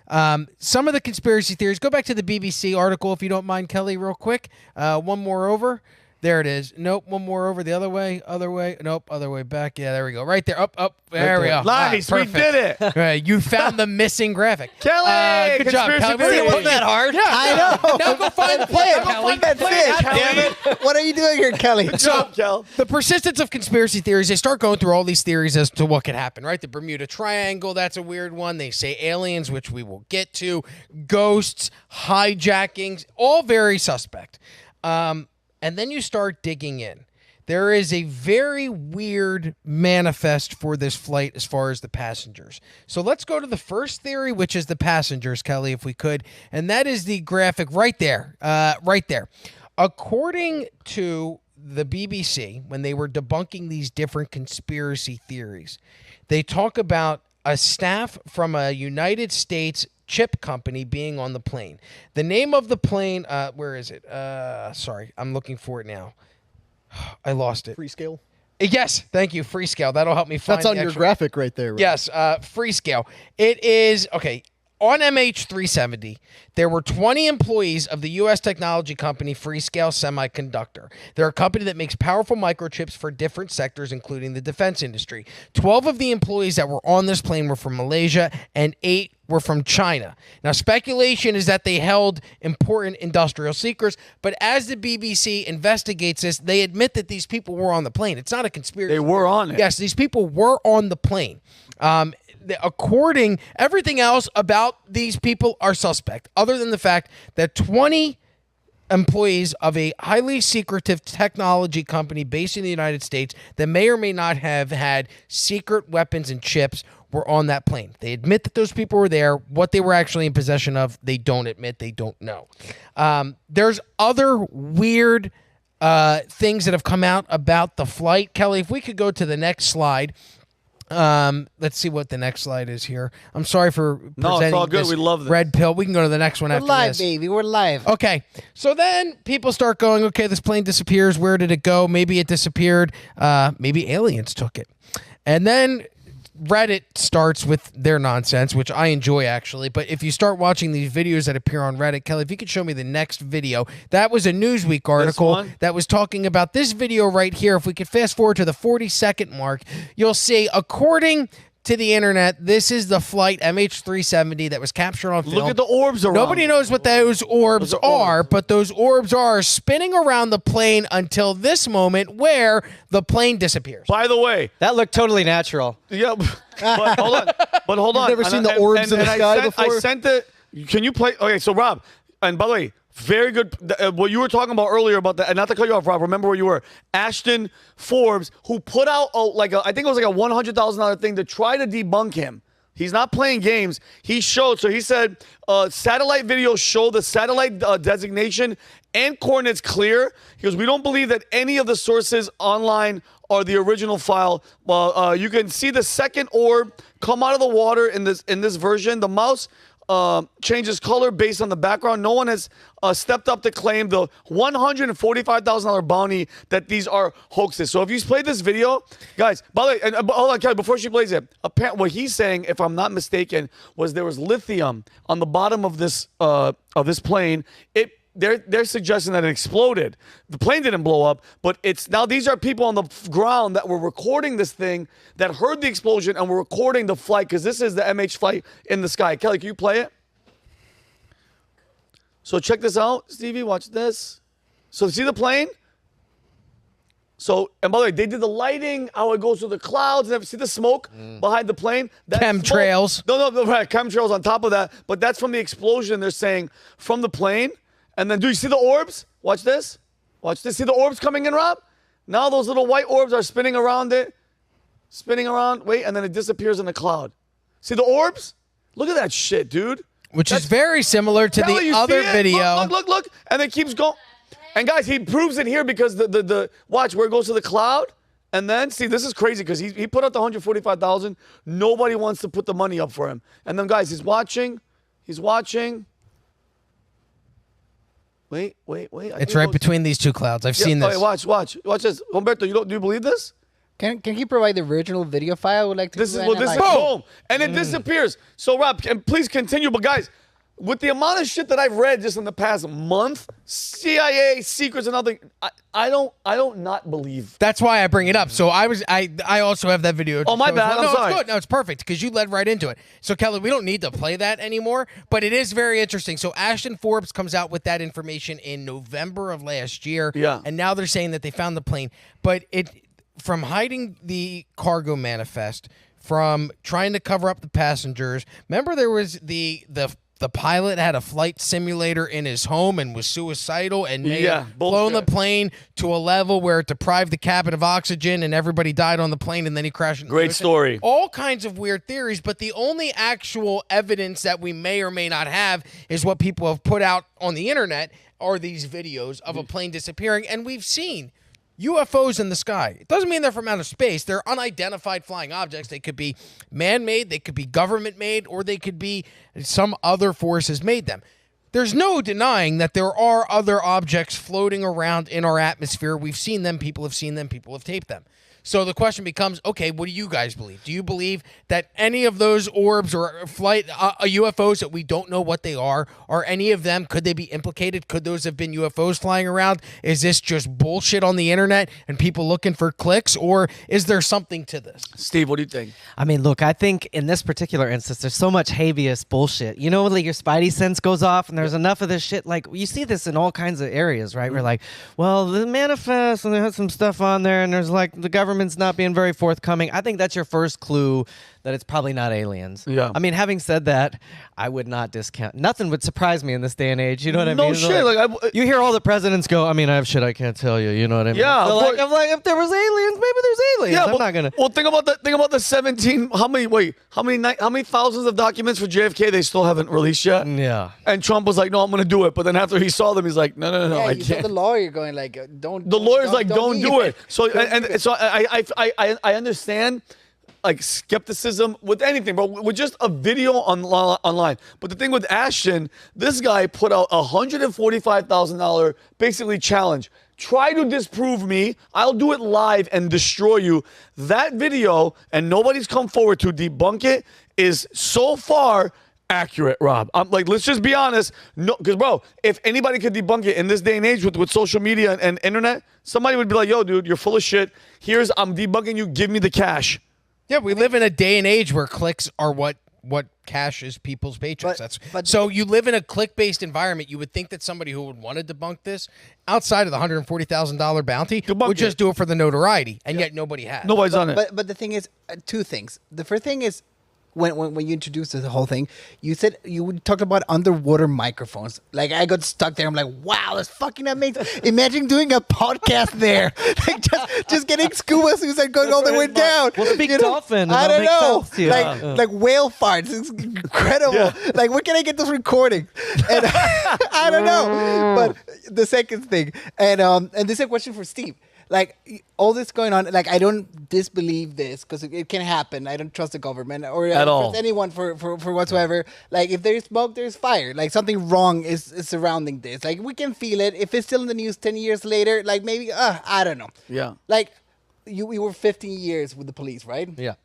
some of the conspiracy theories, go back to the BBC article, if you don't mind, Kelly, real quick. One more over. There it is. Nope. One more over the other way. Other way. Nope. Other way back. Yeah, there we go. Right there. Up. There we go. Nice. We did it. Right. You found the missing graphic. Kelly! Good job, Kelly. Theory. It wasn't that hard. Yeah. I know. Now go find the plane. That's it. Damn it. What are you doing here, Kelly? So, the persistence of conspiracy theories, they start going through all these theories as to what could happen, right? The Bermuda Triangle, that's a weird one. They say aliens, which we will get to, ghosts, hijackings, all very suspect. And then you start digging in. There is a very weird manifest for this flight as far as the passengers. So let's go to the first theory, which is the passengers, Kelly, if we could. And that is the graphic right there. Right there. According to the BBC, when they were debunking these different conspiracy theories, they talk about a staff from a United States chip company being on the plane. The name of the plane, where is it? Sorry, I'm looking for it now. I lost it. Freescale? Yes, thank you, Freescale. That'll help me find That's on your graphic right there. Right? Yes, Freescale. It is, okay, on MH370, there were 20 employees of the U.S. technology company Freescale Semiconductor. They're a company that makes powerful microchips for different sectors, including the defense industry. 12 of the employees that were on this plane were from Malaysia, and 8 were from China. Now, speculation is that they held important industrial secrets, but as the BBC investigates this, they admit that these people were on the plane. It's not a conspiracy. They were on it. Yes, these people were on the plane. According, everything else about these people are suspect, other than the fact that 20 employees of a highly secretive technology company based in the United States that may or may not have had secret weapons and chips were on that plane. They admit that those people were there. What they were actually in possession of, they don't admit. They don't know. There's other weird things that have come out about the flight. Kelly, if we could go to the next slide. Let's see what the next slide is here. I'm sorry for presenting it's all good. This We love this. red pill. We can go to the next one We're after live, this. baby. We're live. Okay, so then people start going, okay, this plane disappears. Where did it go? Maybe it disappeared. Maybe aliens took it. And then Reddit starts with their nonsense, which I enjoy actually. But if you start watching these videos that appear on Reddit, Kelly, if you could show me the next video. That was a Newsweek article that was talking about this video right here. If we could fast forward to the 40-second mark, you'll see, according to the internet, this is the flight MH370 that was captured on film. Look at the orbs around. Nobody knows what those orbs are, but those orbs are spinning around the plane until this moment where the plane disappears. By the way, That looked totally natural. yeah, but hold on. But hold on. never seen the orbs in the sky before? I sent it. Can you play? Okay, so Rob, and by the way, very good. What you were talking about earlier about that, and not to cut you off, Rob. Remember where you were. Ashton Forbes, who put out I think it was like a $100,000 thing to try to debunk him. He's not playing games. He showed. So he said, satellite videos show the satellite designation and coordinates clear. He goes, we don't believe that any of the sources online are the original file. You can see the second orb come out of the water in this version. The mouse changes color based on the background. No one has stepped up to claim the $145,000 bounty that these are hoaxes. So if you played this video, guys, by the way, and hold on, Kelly, before she plays it, what he's saying, if I'm not mistaken, was there was lithium on the bottom of this plane. They're suggesting that it exploded. The plane didn't blow up, but it's now these are people on the ground that were recording this thing that heard the explosion and were recording the flight because this is the MH flight in the sky. Kelly, can you play it? So check this out, Stevie. Watch this. So see the plane? So, and by the way, they did the lighting, how it goes through the clouds, and see the smoke behind the plane? That's Chemtrails. No, right, chemtrails on top of that, but that's from the explosion, they're saying, from the plane. And then do you see the orbs? Watch this. Watch this. See the orbs coming in, Rob? Now those little white orbs are spinning around it. Spinning around. Wait, and then it disappears in the cloud. See the orbs? Look at that shit, dude. Which is very similar to Kelly, the you other see it? video. Look. And it keeps going. And guys, he proves it here because the watch where it goes to the cloud. And then, see, this is crazy because he put out the $145,000. Nobody wants to put the money up for him. And then, guys, he's watching. He's watching. Wait. It's right between these two clouds. I've seen this. Okay, watch this. Humberto, do you believe this? Can he provide the original video file? I would like to. This is boom, and it disappears. So Rob, please continue. But guys, with the amount of shit that I've read just in the past month, CIA secrets and other, I don't not believe. That's why I bring it up. So I also have that video. Oh, my bad. I'm sorry. It's good. No, it's perfect because you led right into it. So Kelly, we don't need to play that anymore, but it is very interesting. So Ashton Forbes comes out with that information in November of last year. Yeah. And now they're saying that they found the plane, but from hiding the cargo manifest, from trying to cover up the passengers. Remember there was the pilot had a flight simulator in his home and was suicidal and may have flown the plane to a level where it deprived the cabin of oxygen and everybody died on the plane and then he crashed into the ocean. Story. All kinds of weird theories, but the only actual evidence that we may or may not have is what people have put out on the internet are these videos of a plane disappearing, and we've seen UFOs in the sky. It doesn't mean they're from outer space. They're unidentified flying objects. They could be man-made, they could be government-made, or they could be some other forces made them. There's no denying that there are other objects floating around in our atmosphere. We've seen them. People have seen them. People have taped them. So the question becomes, okay, what do you guys believe? Do you believe that any of those orbs or UFOs that we don't know what they are any of them, could they be implicated? Could those have been UFOs flying around? Is this just bullshit on the internet and people looking for clicks, or is there something to this? Steve, what do you think? I mean, look, I think in this particular instance, there's so much habeas bullshit. You know, like your spidey sense goes off and there's enough of this shit. Like, you see this in all kinds of areas, right? We're like, well, the manifest, and they had some stuff on there, and there's like the government's not being very forthcoming. I think that's your first clue that it's probably not aliens. Yeah. I mean, having said that, I would not discount. Nothing would surprise me in this day and age. You know what I mean? No shit. You hear all the presidents go, I mean, I have shit I can't tell you. You know what I mean? Yeah. So I'm like, if there was aliens, maybe there's aliens. Yeah, I'm not gonna. Well, think about the 17. How many thousands of documents for JFK they still haven't released yet? Yeah. And Trump was like, no, I'm gonna do it. But then after he saw them, he's like, no, Yeah, I you saw can't. the lawyer going like, don't. The lawyer's like, don't do it. So Don't do it. I understand like skepticism with anything, bro. With just a video online. But the thing with Ashton, this guy put out a $145,000 basically challenge. Try to disprove me. I'll do it live and destroy you. That video, and nobody's come forward to debunk it, is so far accurate, Rob. I'm like, let's just be honest. No, because bro, if anybody could debunk it in this day and age with social media and internet, somebody would be like, yo, dude, you're full of shit. I'm debunking you. Give me the cash. Yeah, we live in a day and age where clicks are what cashes people's paychecks. So you live in a click-based environment. You would think that somebody who would want to debunk this outside of the $140,000 bounty would just do it for the notoriety, and yet nobody has. Nobody's done it. But the thing is, two things. The first thing is, when you introduced the whole thing, you said you talked about underwater microphones. Like, I got stuck there. I'm like, wow, that's fucking amazing. Imagine doing a podcast there, like just getting scuba suits and going all the way down. We'll speak dolphin. I don't know, like whale farts. It's incredible. Yeah. Like, where can I get those recordings? And I don't know. But the second thing, and this is a question for Steve. Like, all this going on, like, I don't disbelieve this because it can happen. I don't trust the government or At all. trust anyone for whatsoever. Like, if there's smoke, there's fire. Like, something wrong is surrounding this. Like, we can feel it. If it's still in the news 10 years later, like, maybe, I don't know. Yeah. Like, we were 15 years with the police, right? Yeah.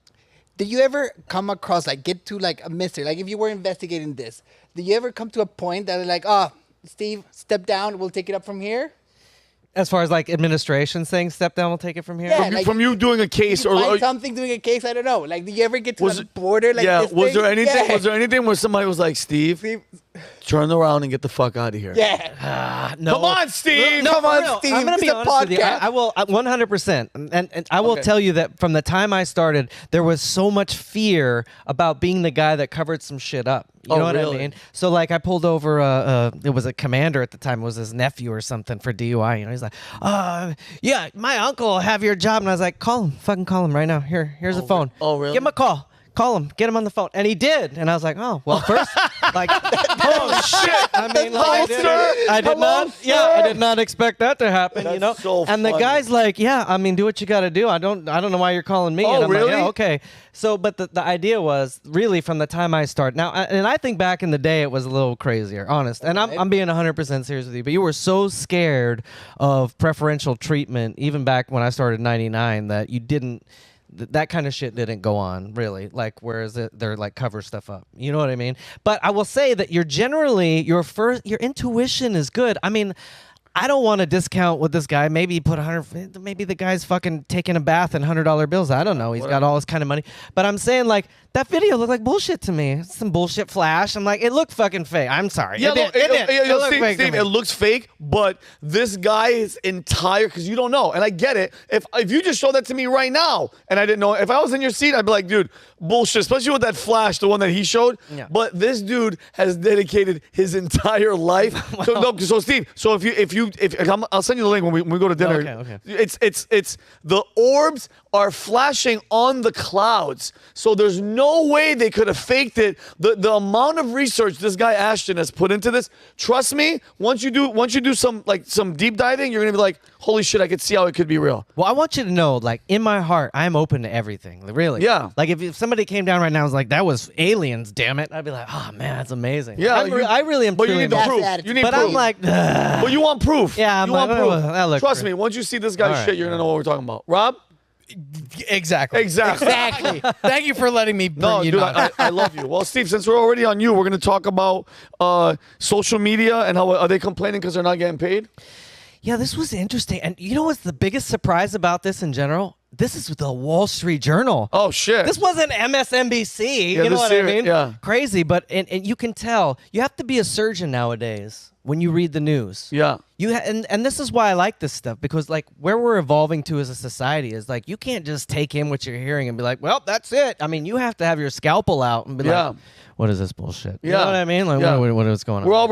Did you ever come across, like, get to, like, a mystery? Like, if you were investigating this, did you ever come to a point that, like, Steve, step down, we'll take it up from here? As far as like administration saying step down, we'll take it from here. Yeah, like, from you doing a case or find something doing a case, I don't know. Like, did you ever get to the border? Like, this was thing? there anything? Yeah. Was there anything where somebody was like, Steve, turn around and get the fuck out of here? Yeah. No. Come on, Steve. No, Come on, no, Steve. I'm going to be It's a honest with you. podcast. I will 100%. And I will tell you that from the time I started, there was so much fear about being the guy that covered some shit up. You know what really? I mean? So, like, I pulled over, it was a commander at the time. It was his nephew or something for DUI. You know, he's like, yeah, my uncle will have your job. And I was like, call him. Fucking call him right now. Here's the phone. Oh, really? Give him a call. Call him. Get him on the phone. And he did. And I was like, oh, well, first, like, oh, shit. I mean, like, I did not expect that to happen, you know? That's so and the funny. guy's like, yeah, I mean, do what you got to do. I don't know why you're calling me. Oh, and I'm really? like, yeah, okay. So, but the idea was really from the time I started. Now, and I think back in the day, it was a little crazier, honest. And I'm being 100% serious with you. But you were so scared of preferential treatment, even back when I started in 99, that you didn't. That kind of shit didn't go on, really. Like, whereas they're like cover stuff up. You know what I mean? But I will say that you're generally your intuition is good. I mean, I don't want to discount what this guy. Maybe he put 100. Maybe the guy's fucking taking a bath in $100 bills. I don't know. He's got all this kind of money. But I'm saying, like, that video looked like bullshit to me. It's some bullshit flash. I'm like, it looked fucking fake. I'm sorry. Yeah, It looked fake to Steve, me. it looks fake, but this guy's entire, because you don't know, and I get it. If you just showed that to me right now, and I didn't know, if I was in your seat, I'd be like, dude, bullshit, especially with that flash, the one that he showed. Yeah. But this dude has dedicated his entire life. So Steve, so I'll send you the link when we go to dinner. Okay. It's the orbs are flashing on the clouds. So there's no way they could have faked it. The amount of research this guy Ashton has put into this, trust me, once you do some deep diving, you're gonna be like, holy shit, I could see how it could be real. Well, I want you to know, like, in my heart, I'm open to everything. Really. Yeah. Like, if somebody came down right now and was like, that was aliens, damn it, I'd be like, oh, man, that's amazing. Yeah, I really am. But you truly need the That's proof. the attitude. You need But proof. I'm like, ugh. But you want proof. Yeah, I'm you like, want proof. that looks Trust great. me, once you see this guy's All right, shit, you're gonna know what we're talking about. Rob? Exactly. Exactly. Thank you for letting me bring No, you dude, on. I love you. Well, Steve, since we're already on you, we're going to talk about social media and how are they complaining because they're not getting paid? Yeah, this was interesting. And you know what's the biggest surprise about this in general? This is the Wall Street Journal. Oh, shit. This wasn't MSNBC. Yeah, You know this what I series- mean? yeah. Crazy, but and you can tell. You have to be a surgeon nowadays when you read the news. Yeah. And this is why I like this stuff, because like where we're evolving to as a society is like you can't just take in what you're hearing and be like, well, that's it. I mean, you have to have your scalpel out and be Yeah. like, what is this bullshit? You Yeah. know what I mean? Like, Yeah. what is going on? We're all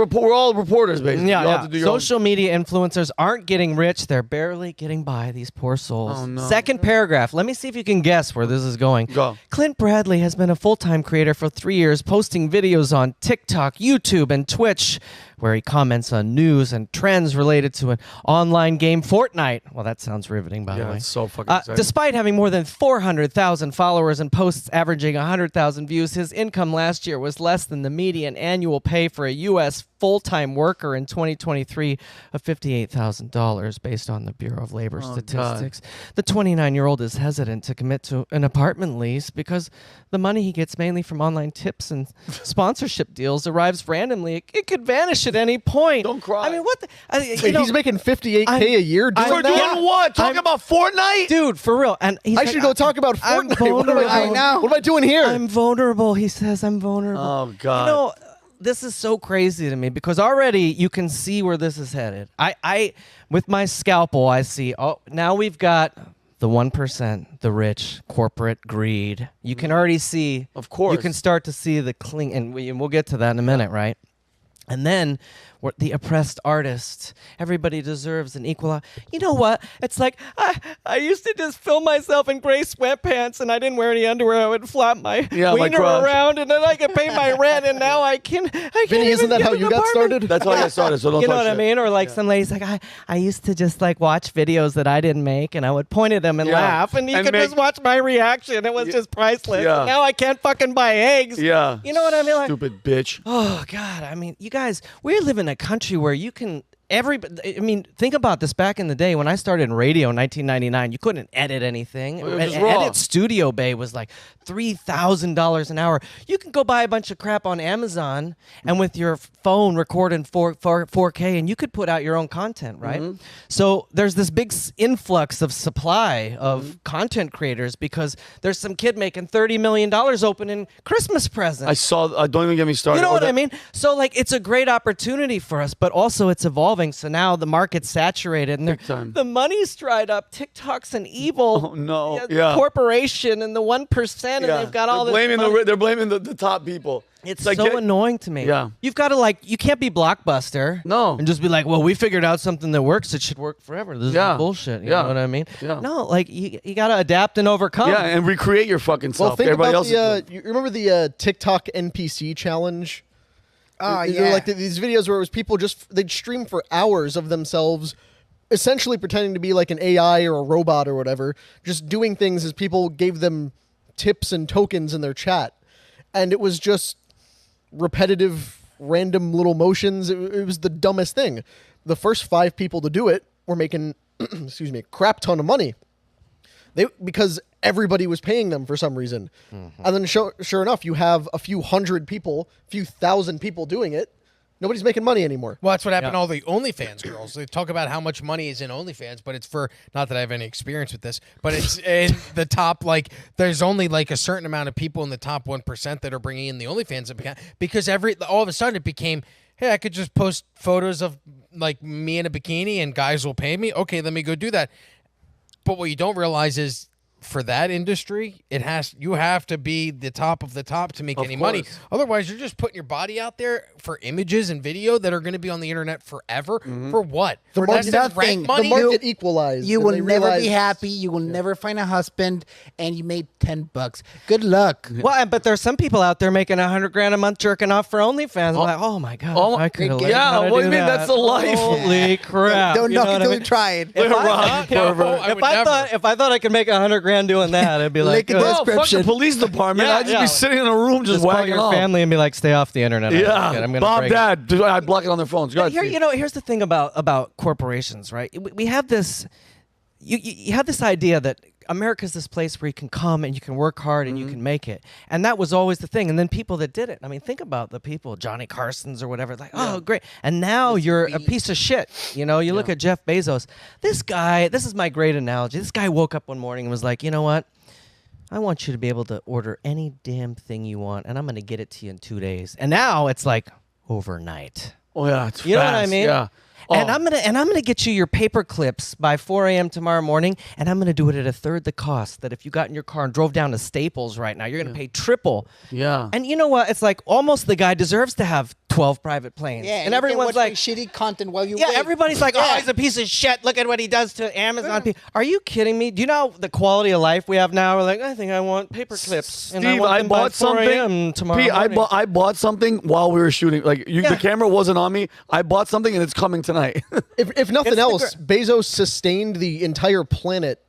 reporters, basically. Yeah, You all yeah. have to do your own- Social media influencers aren't getting rich. They're barely getting by, these poor souls. Oh, no. Second paragraph. Let me see if you can guess where this is going. Go. Clint Bradley has been a full-time creator for 3 years, posting videos on TikTok, YouTube, and Twitch, where he comments on news and trends related to an online game, Fortnite. Well, that sounds riveting, by the Yeah, way. it's so fucking exciting. Despite having more than 400,000 followers and posts averaging 100,000 views, his income last year was less than the median annual pay for a U.S. full-time worker in 2023 of $58,000 based on the Bureau of Labor Statistics. The 29-year-old is hesitant to commit to an apartment lease because the money he gets mainly from online tips and sponsorship deals arrives randomly. It could vanish at any point. Don't cry. I mean, what? Wait, he's making $58K a year doing For that? doing what? Talking about Fortnite? Dude, for real. And he's I like, should go talk about I'm Fortnite. What am I vulnerable. doing? I know. What am I doing here? I'm vulnerable. He says I'm vulnerable. Oh, God. You know, this is so crazy to me because already you can see where this is headed. I with my scalpel, I see, now we've got the 1%, the rich, corporate greed. You can already see. Of course. You can start to see the cling, and we'll get to that in a minute, right? And then the oppressed artist. Everybody deserves an equal. You know what? It's like I used to just film myself in gray sweatpants, and I didn't wear any underwear. I would flap my wiener crotch. around, and then I could pay my rent. And now I can't. Vinny, isn't that how you got started? That's how I got started, so don't You know talk what I shit. mean? Or like some ladies like I used to just like watch videos that I didn't make, and I would point at them and Yeah. laugh, and you And could just watch my reaction. It was just priceless. Yeah. And now I can't fucking buy eggs. Yeah. You know what I mean? Like, Stupid bitch. oh God, I mean, you guys, we live in a country where you can think about this back in the day when I started in radio in 1999. You couldn't edit anything. It was raw. Edit Studio Bay was like $3,000 an hour. You can go buy a bunch of crap on Amazon and with your phone record in 4K, and you could put out your own content, right? Mm-hmm. So there's this big influx of supply of content creators because there's some kid making $30 million opening Christmas presents. I saw. Don't even get me started. You know Or what I that- mean? So like, it's a great opportunity for us, but also it's evolving. So now the market's saturated, and Big time. the money's dried up. TikTok's an evil Oh, no. Yeah. corporation, and the 1%, and they've got all this blaming money. they're blaming the top people. It's like, so annoying to me. Yeah. You've got to you can't be Blockbuster. No. And just be like, well, we figured out something that works. It should work forever. This Yeah. is bullshit. You Yeah. know what I mean? Yeah. No, like you got to adapt and overcome. Yeah, and recreate your fucking Well, self. think Everybody about else is the. You remember the TikTok NPC challenge? Oh, There were, yeah. like these videos where it was people they'd stream for hours of themselves, essentially pretending to be like an AI or a robot or whatever, just doing things as people gave them tips and tokens in their chat, and it was just repetitive, random little motions. It was the dumbest thing. The first 5 people to do it were making, excuse me, a crap ton of money. Because everybody was paying them for some reason. And then sure enough, you have a few hundred people, a few thousand people doing it. Nobody's making money anymore. Well, that's what happened to all the OnlyFans girls. They talk about how much money is in OnlyFans, but it's for, not that I have any experience with this, but it's in the top, like, there's only like a certain amount of people in the top 1% that are bringing in the OnlyFans account, because all of a sudden it became, hey, I could just post photos of like me in a bikini and guys will pay me. Okay, let me go do that. But what you don't realize is, for that industry, you have to be the top of the top to make Of any money. course. Otherwise, you're just putting your body out there for images and video that are going to be on the internet forever. For what? The For market- that's nothing. rent money. The market equalized. You and will they never realized- be happy. You will never find a husband, and you made $10. Good luck. Well, but there's some people out there making $100,000 a month jerking off for OnlyFans. I'm like, oh my God. Oh, I could have learned yeah, how to what do do you mean? that. That's the life. Holy crap. Don't You know knock what until I you mean? try it. Rob, pervert. If I thought I could make $100,000 doing that, I'd be like, Look at oh, this. Bro, fuck the police department. Yeah, I'd just yeah. be sitting in a room just just call whacking your off. family and be like, stay off the internet. Yeah, I'm gonna Bob, break it. Dad, dude, I block it on their phones. Go ahead, Here, Steve. here's the thing about corporations, right? We have this. You have this idea that America's this place where you can come and you can work hard and you can make it, and that was always the thing. And then people that did it. I mean, think about the people, Johnny Carson's or whatever. Like, oh, great. And now you're a piece of shit. You know, you look at Jeff Bezos. This guy. This is my great analogy. This guy woke up one morning and was like, you know what? I want you to be able to order any damn thing you want, and I'm going to get it to you in 2 days. And now it's like overnight. Oh yeah, it's You know what I fast. mean? Yeah. And Oh. I'm gonna get you your paper clips by 4 a.m. tomorrow morning, and I'm gonna do it at a third the cost that if you got in your car and drove down to Staples right now, you're gonna pay triple. Yeah. And you know what? It's like almost the guy deserves to have 12 private planes. Yeah, and you can everyone's watch like, shitty content while you yeah, wait. everybody's like, oh, Yeah. he's a piece of shit. Look at what he does to Amazon people. Are you kidding me? Do you know the quality of life we have now? We're like, I think I want paper clips. And Steve, want I them by bought 4 something. a.m. tomorrow Pete, morning. I bought something while we were shooting. Like Yeah. the camera wasn't on me. I bought something and it's coming tonight. If nothing It's the else, Bezos sustained the entire planet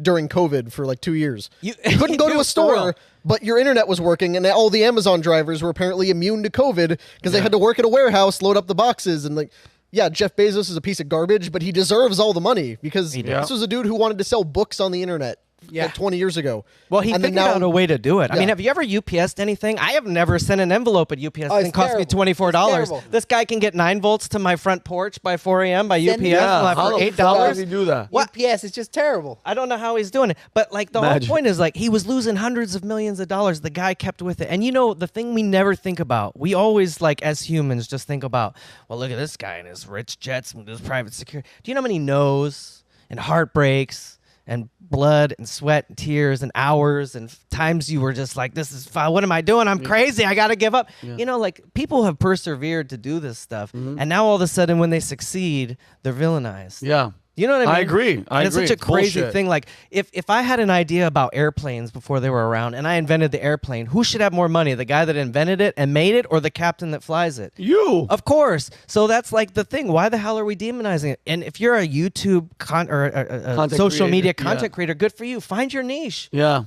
during COVID for like 2 years. You couldn't go to a for store, real. but your internet was working, and all the Amazon drivers were apparently immune to COVID because they had to work at a warehouse, load up the boxes, and like, yeah, Jeff Bezos is a piece of garbage, but he deserves all the money because this was a dude who wanted to sell books on the internet. Like 20 years ago. Well, he figured out a way to do it. I Yeah. mean, have you ever UPS'd anything? I have never sent an envelope at UPS. it's It cost me terrible. $24. It's terrible. This guy can get 9 volts to my front porch by 4 a.m. by UPS Yeah, for how the fuck $8. does he do that? UPS is just terrible. I don't know how he's doing it, but like the Magic. whole point is like he was losing hundreds of millions of dollars. The guy kept with it, and you know the thing we never think about. We always like as humans just think about, well, look at this guy and his rich jets and his private security. Do you know how many no's and heartbreaks and blood and sweat and tears and hours and times you were just like, this is fine. What am I doing? I'm crazy. I got to give up. You know, like people have persevered to do this stuff, and now all of a sudden when they succeed, they're villainized. Yeah. You know what I mean? I agree. I And it's agree. such a crazy Bullshit. thing. Like, if I had an idea about airplanes before they were around and I invented the airplane, who should have more money? The guy that invented it and made it or the captain that flies it? You. Of course. So that's like the thing. Why the hell are we demonizing it? And if you're a YouTube or a Content social creator, media yeah. content creator, good for you. Find your niche. Yeah.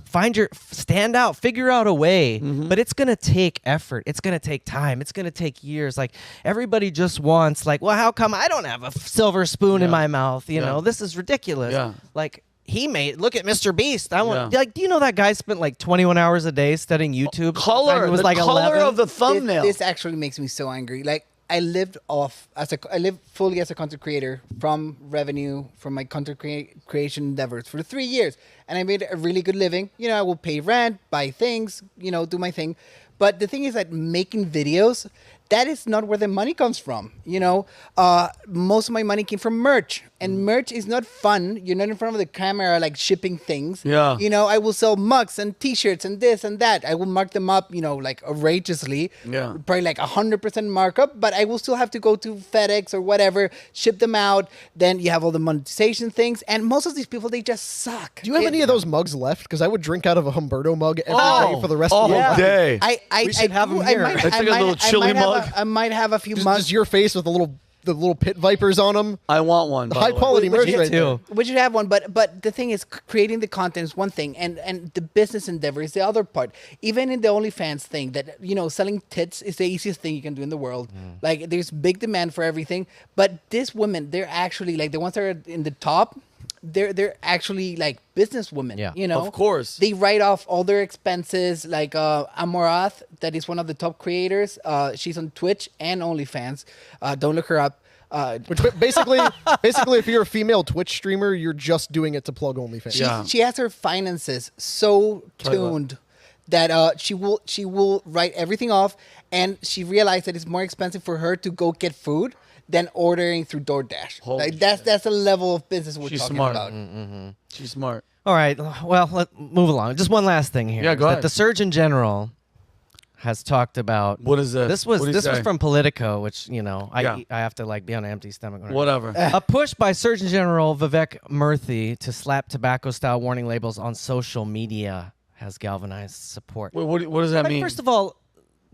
Stand out, figure out a way. Mm-hmm. But it's going to take effort. It's going to take time. It's going to take years. Like everybody just wants like, well, how come I don't have a silver spoon in my mouth? You know, this is ridiculous. Yeah. Like look at Mr. Beast. I want Yeah. like, do you know that guy spent like 21 hours a day studying YouTube? Color. It was the like color 11. of the thumbnail. This actually makes me so angry. Like I lived fully as a content creator from revenue from my content creation endeavors for 3 years, and I made a really good living. You know, I will pay rent, buy things, you know, do my thing. But the thing is that making videos, that is not where the money comes from. You know, most of my money came from merch, and merch is not fun. You're not in front of the camera like shipping things. Yeah. You know, I will sell mugs and T-shirts and this and that. I will mark them up, you know, like outrageously. Yeah. Probably like 100% markup, but I will still have to go to FedEx or whatever, ship them out. Then you have all the monetization things, and most of these people, they just suck. Do you have any of those mugs left? Because I would drink out of a Humberto mug every day for the rest of the all day. day. We should have them here. It's like a little chili mug. I might have a few Just mugs. your face with the little pit vipers on them. I want one. by High the way. quality merch Me right too. there. We should have one, but the thing is, creating the content is one thing, and the business endeavor is the other part. Even in the OnlyFans thing, that you know, selling tits is the easiest thing you can do in the world. Like, there's big demand for everything, but these women, they're actually like the ones that are in the top. They're actually like businesswomen. Yeah. You know, Of course. they write off all their expenses. Like Amorath, that is one of the top creators. She's on Twitch and OnlyFans. Don't look her up. Which basically, if you're a female Twitch streamer, you're just doing it to plug OnlyFans. Yeah. She has her finances so tuned that she will write everything off, and she realized that it's more expensive for her to go get food than ordering through DoorDash. Holy Like that's the level of business we're She's talking smart. about. She's smart. All right. Well, let's move along. Just one last thing here. Yeah, go That ahead. the Surgeon General has talked about. What is this? This was What did he this was say? from Politico, which you know Yeah. I have to like be on an empty stomach. Whatever. A push by Surgeon General Vivek Murthy to slap tobacco-style warning labels on social media has galvanized support. Wait, what does that Like, mean? first of all,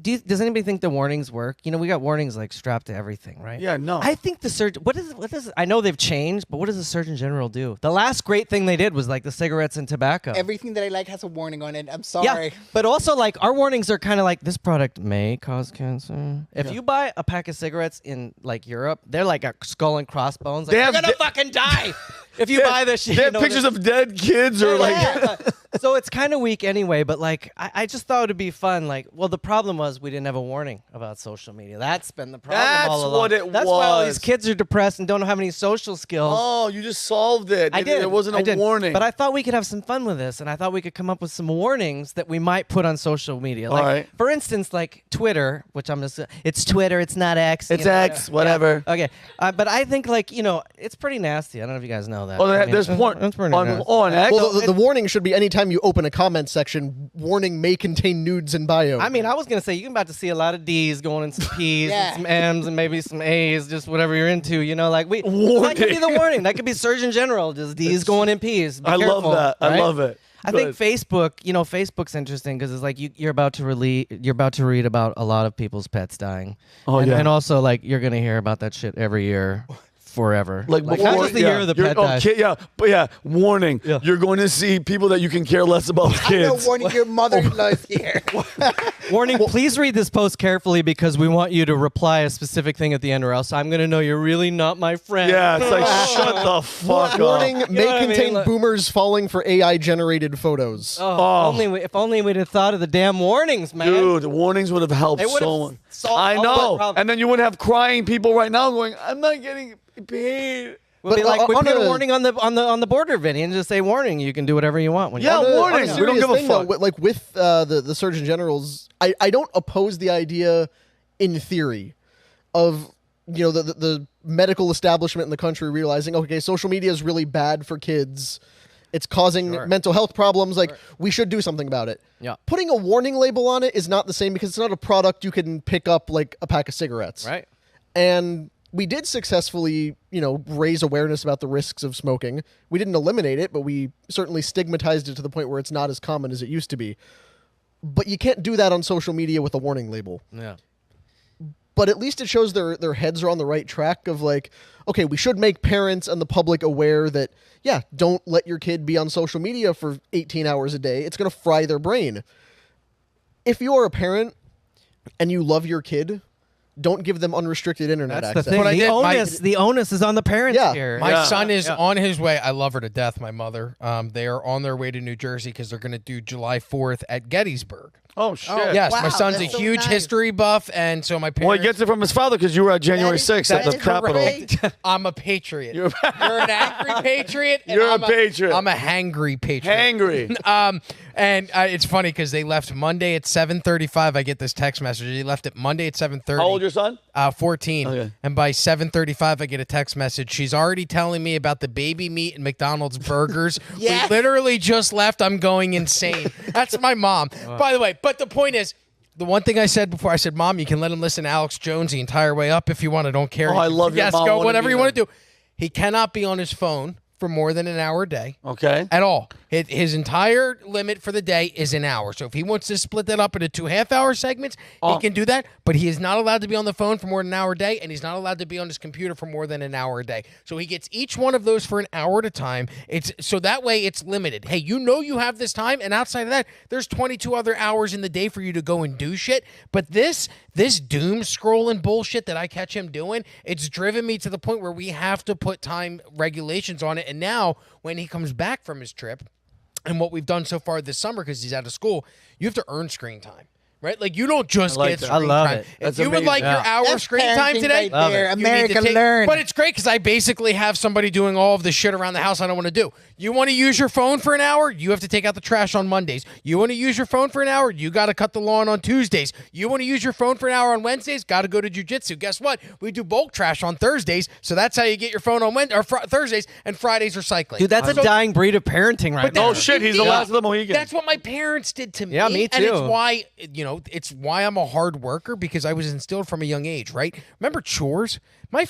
does anybody think the warnings work? You know, we got warnings like strapped to everything, right? Yeah, no. I think the surgeon. What is? I know they've changed, but what does the Surgeon General do? The last great thing they did was like the cigarettes and tobacco. Everything that I like has a warning on it. I'm yeah, sorry. but also like our warnings are kind of like this product may cause cancer. If you buy a pack of cigarettes in like Europe, they're like a skull and crossbones. Like, They you're have gonna di- fucking die if you buy this shit. They you have know, pictures of dead kids or like. yeah. So it's kind of weak anyway, but like I just thought it'd be fun. Like, well, the problem was we didn't have a warning about social media. That's been the problem That's all along. what it That's why all was. these kids are depressed and don't have any social skills. Oh, you just solved it. I did. There wasn't I a did. warning. But I thought we could have some fun with this, and I thought we could come up with some warnings that we might put on social media. Like, All right. for instance, like Twitter, which I'm just, it's Twitter, it's not X. It's you know, X, yeah. whatever. Okay. But I think, like, you know, it's pretty nasty. I don't know if you guys know that. Oh, I mean, there's porn it's pretty on nasty. X. Well, the warning should be anytime you open a comment section, warning may contain nudes in bio. I mean, I was gonna say you're about to see a lot of D's going in some P's Yeah. and some M's and maybe some A's, just whatever you're into. You know, like that could be Warning. the warning. That could be Surgeon General, just D's going in P's. Be I love careful, that. I right? love it. I think Good. Facebook, you know, Facebook's interesting because it's like you're about to read about a lot of people's pets dying. Oh, and, yeah. and also like you're gonna hear about that shit every year forever. Like not before, just the year of the pet dies. Warning. Yeah. You're going to see people that you can care less about with I know, kids. warning, your mother-in-law's here. Warning, please read this post carefully because we want you to reply a specific thing at the end or else I'm going to know you're really not my friend. Yeah, it's like, shut the fuck up. Warning may what I mean? contain Like- boomers falling for AI-generated photos. If only we'd have thought of the damn warnings, man. Dude, the warnings would have helped They would so have much. solved I all know. the problems. And then you wouldn't have crying people right now going, I'm not getting paid. We'll be But like, we on put a a- warning on the border, Vinny, and just say, warning, you can do whatever you want. When Yeah, you're warning. On a We don't serious give a thing, though, fuck. with the Surgeon Generals, I don't oppose the idea in theory of the medical establishment in the country realizing, okay, social media is really bad for kids. It's causing mental health problems. Like, we should do something about it. Yeah. Putting a warning label on it is not the same because it's not a product you can pick up like a pack of cigarettes. Right. And we did successfully, raise awareness about the risks of smoking. We didn't eliminate it, but we certainly stigmatized it to the point where it's not as common as it used to be. But you can't do that on social media with a warning label. Yeah. But at least it shows their heads are on the right track of like, okay, we should make parents and the public aware that, yeah, don't let your kid be on social media for 18 hours a day. It's going to fry their brain. If you are a parent and you love your kid, don't give them unrestricted internet That's the access. thing. What I The onus is on the parents Yeah. here. My son is on his way. I love her to death, my mother. They are on their way to New Jersey because they're going to do July 4th at Gettysburg. Oh, shit. Yes, Wow, my son's a that's so huge nice. history buff, and so my parents... Well, he gets it from his father because you were at January is- 6th at that the is Capitol. correct. I'm a patriot. You're an angry patriot. And You're a I'm patriot. I'm a hangry patriot. Hangry. And it's funny because they left Monday at 7:35. I get this text message. He left it Monday at 7:30. How old your son? 14. Okay. And by 7:35, I get a text message. She's already telling me about the baby meat and McDonald's burgers. Yes. We literally just left. I'm going insane. That's my mom. By the way, but the point is, the one thing I said before, I said, Mom, you can let him listen to Alex Jones the entire way up if you want. I don't care. Oh, I love your Yes, mom go wanted whatever me you to- want to do. He cannot be on his phone for more than an hour a day. Okay. At all. His entire limit for the day is an hour. So if he wants to split that up into 2 half-hour segments, he can do that. But he is not allowed to be on the phone for more than an hour a day, and he's not allowed to be on his computer for more than an hour a day. So he gets each one of those for an hour at a time. So that way it's limited. Hey, you have this time, and outside of that, there's 22 other hours in the day for you to go and do shit. But this doom scrolling bullshit that I catch him doing, it's driven me to the point where we have to put time regulations on it. And now when he comes back from his trip, and what we've done so far this summer, because he's out of school, you have to earn screen time. Right? Like, you don't just I like get that. screen I love time. it. If That's you would amazing. like your hour That's screen time parenting today, right there. you need America to take- learn. But it's great because I basically have somebody doing all of the shit around the house I don't want to do. You want to use your phone for an hour? You have to take out the trash on Mondays. You want to use your phone for an hour? You got to cut the lawn on Tuesdays. You want to use your phone for an hour on Wednesdays? Got to go to jujitsu. Guess what? We do bulk trash on Thursdays, so that's how you get your phone on Thursdays, and Fridays are cycling. Dude, that's a So- dying breed of parenting right that- now. Oh, shit. He's the last of the Mohicans. That's what my parents did to me. Yeah, me And it's too. why, it's why I'm a hard worker, because I was instilled from a young age, right? Remember chores? My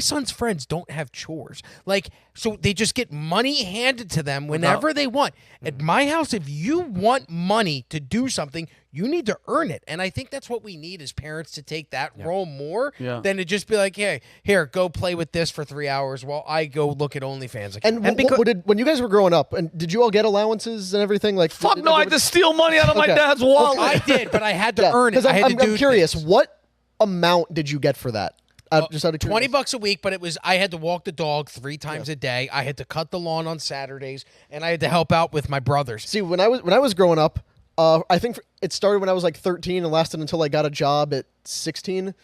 son's friends don't have chores. Like, so they just get money handed to them whenever they want. At my house, if you want money to do something, you need to earn it. And I think that's what we need as parents, to take that role more than to just be like, hey, here, go play with this for 3 hours while I go look at OnlyFans again. And when you guys were growing up, and did you all get allowances and everything? Like, Fuck no, I had to steal money out of my Okay. dad's wallet. I did, but I had to earn it. Because I had to do I'm curious, things. what amount did you get for that? Just out of curiosity. $20 a week, but I had to walk the dog 3 times a day. I had to cut the lawn on Saturdays, and I had to help out with my brothers. See, when I was growing up, I think it started when I was like 13 and lasted until I got a job at 16.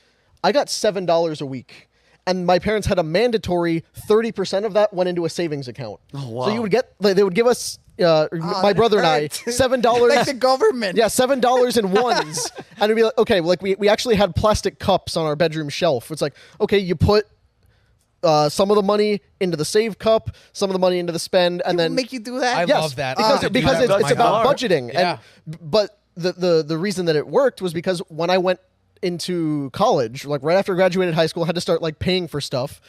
I got $7 a week. And my parents had a mandatory 30% of that went into a savings account. Oh, wow. So you would get, they would give us, my brother and I, hurts. $7. Like the government. Yeah, $7 in ones. And it'd be like, okay, like we actually had plastic cups on our bedroom shelf. It's like, okay, you put some of the money into the save cup, some of the money into the spend, and then Make you do that? I yes, love that. because, I do because that with it's my about heart. budgeting. Yeah. But the reason that it worked was because when I went into college, like right after I graduated high school, I had to start like paying for stuff.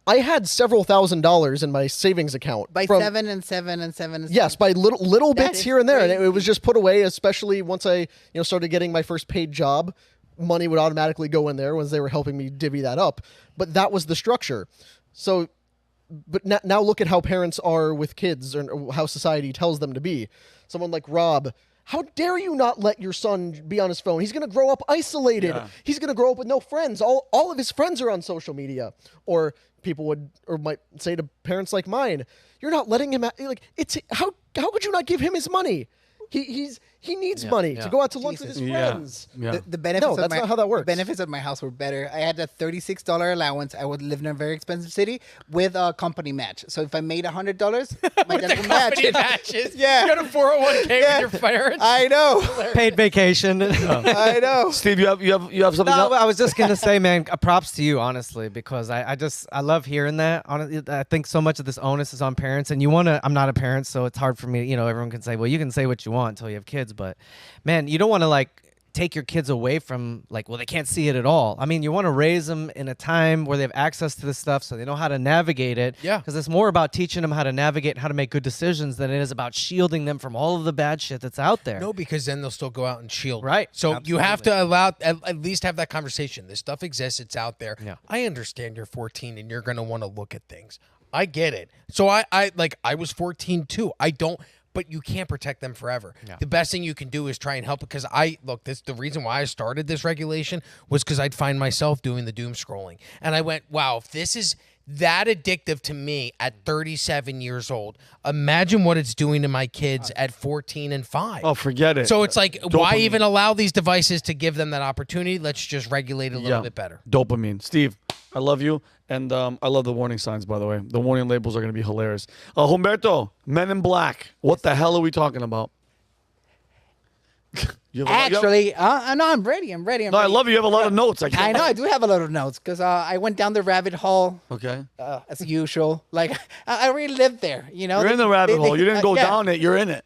I had several $1,000s in my savings account. By from, 7 and 7 and 7 and 7. Yes, by little That bits is here and there, and crazy. it was just put away. Especially once I started getting my first paid job, money would automatically go in there once they were helping me divvy that up. But that was the structure. So, but now look at how parents are with kids or how society tells them to be. Someone like Rob, how dare you not let your son be on his phone? He's going to grow up isolated. Yeah. He's going to grow up with no friends. All of his friends are on social media. Or people might say to parents like mine, you're not letting him how could you not give him his money? He needs money to go out to lunch with his friends. Yeah. The benefits that's not how that works. The benefits of my house were better. I had a $36 allowance. I would live in a very expensive city with a company match. So if I made $100, my dad would match it. Matches. Yeah. You got a 401k with your parents. I know. Paid vacation. I know. Steve, you have something else? No, I was just gonna say, man, props to you, honestly, because I love hearing that. Honestly, I think so much of this onus is on parents, and I'm not a parent, so it's hard for me. Everyone can say, well, you can say what you want until you have kids, but man, you don't want to take your kids away from they can't see it at all. I mean, you want to raise them in a time where they have access to this stuff so they know how to navigate it. Yeah. Because it's more about teaching them how to navigate and how to make good decisions than it is about shielding them from all of the bad shit that's out there. No, because then they'll still go out and shield. Right. So Absolutely. you have to allow at least have that conversation. This stuff exists. It's out there. Yeah. I understand you're 14 and you're going to want to look at things. I get it. So I was 14 too. But you can't protect them forever. Yeah. The best thing you can do is try and help, because the reason why I started this regulation was because I'd find myself doing the doom scrolling. And I went, wow, if this is that addictive to me at 37 years old, imagine what it's doing to my kids at 14 and 5. Oh, forget it. So it's why even allow these devices to give them that opportunity? Let's just regulate it a little bit better. Dopamine. Steve, I love you. And I love the warning signs, by the way. The warning labels are going to be hilarious. Humberto, Men in Black. What the hell are we talking about? Actually, no, I'm ready. I'm ready. I love you. You have a lot of notes. I know. I do have a lot of notes because I went down the rabbit hole. Okay. As usual. I really lived there. You're in the rabbit hole. You didn't go down it. You're in it.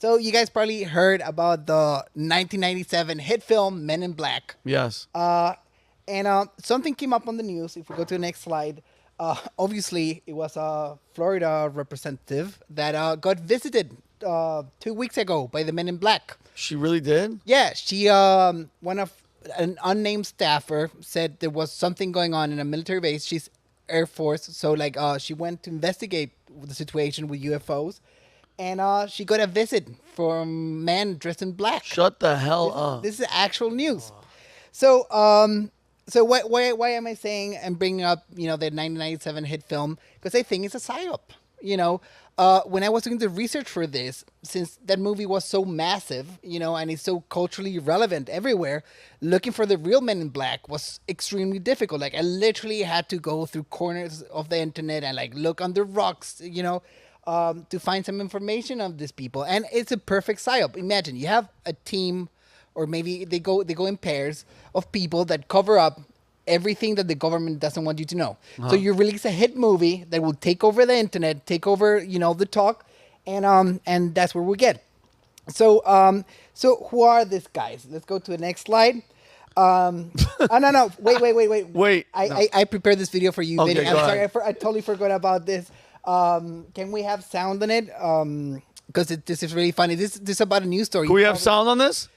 So you guys probably heard about the 1997 hit film Men in Black. Yes. And something came up on the news. If we go to the next slide, obviously it was a Florida representative that got visited 2 weeks ago by the Men in Black. She really did? Yeah, she an unnamed staffer said there was something going on in a military base. She's Air Force, so she went to investigate the situation with UFOs, and she got a visit from man dressed in black. Shut the hell up! This is actual news. So So why am I saying and bringing up, the 1997 hit film? Because I think it's a psyop. When I was doing the research for this, since that movie was so massive, and it's so culturally relevant everywhere, looking for the real Men in Black was extremely difficult. I literally had to go through corners of the internet and look under rocks, to find some information of these people. And it's a perfect psyop. Imagine you have a team, or maybe they go in pairs of people that cover up everything that the government doesn't want you to know. Uh-huh. So you release a hit movie that will take over the internet, take over, the talk, and that's where we get. So who are these guys? Let's go to the next slide. No. Wait. I prepared this video for you, okay, Vinny. I'm sorry, I totally forgot about this. Can we have sound on it? Because this is really funny. This is about a news story. Can we have sound on this?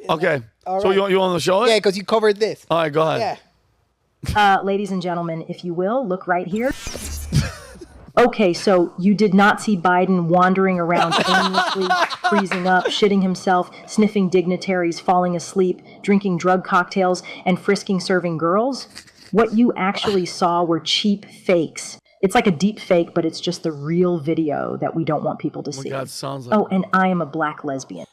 Okay. All so right. you want to show it? Yeah, because you covered this. All right, go ahead. Yeah. Ladies and gentlemen, if you will, look right here. Okay, so you did not see Biden wandering around aimlessly, freezing up, shitting himself, sniffing dignitaries, falling asleep, drinking drug cocktails, and frisking serving girls. What you actually saw were cheap fakes. It's like a deep fake, but it's just the real video that we don't want people to see. God, sounds like and I am a black lesbian.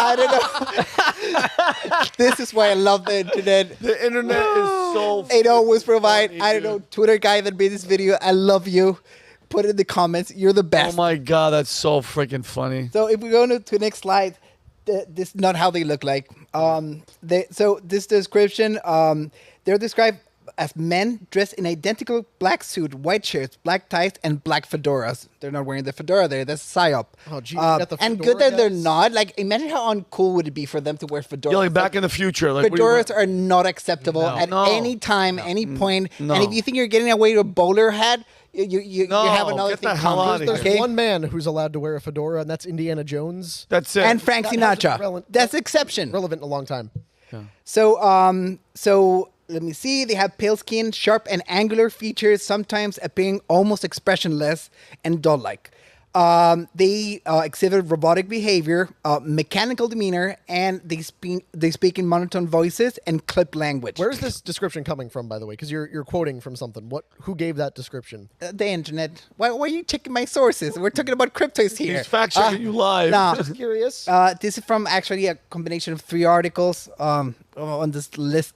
I don't know. This is why I love the internet. The internet is so It always provide, funny, I don't know, Twitter guy that made this video. I love you. Put it in the comments. You're the best. Oh my God, that's so freaking funny. So if we go to the next slide, this is not how they look like. So this description, they're described as men dressed in identical black suit, white shirts, black ties, and black fedoras. They're not wearing the fedora there. That's psyop. Oh, geez. And good that they're not. Imagine how uncool would it be for them to wear fedoras. Yeah, back in the future. Fedoras are not acceptable at any time, any point. No. And if you think you're getting away with a bowler hat, you have another get thing the hell coming. out of There's here. one man who's allowed to wear a fedora, and that's Indiana Jones. That's it. And Frank That hasn't Sinatra. That's the exception. Relevant in a long time. So let me see. They have pale skin, sharp and angular features, sometimes appearing almost expressionless and doll-like. They exhibit robotic behavior, mechanical demeanor, and they speak in monotone voices and clipped language. Where's this description coming from, by the way? Because you're quoting from something. Who gave that description? The internet. Why are you checking my sources? We're talking about cryptos here. He's fact checking you live. Nah. Just curious. This is from actually a combination of 3 articles on this list.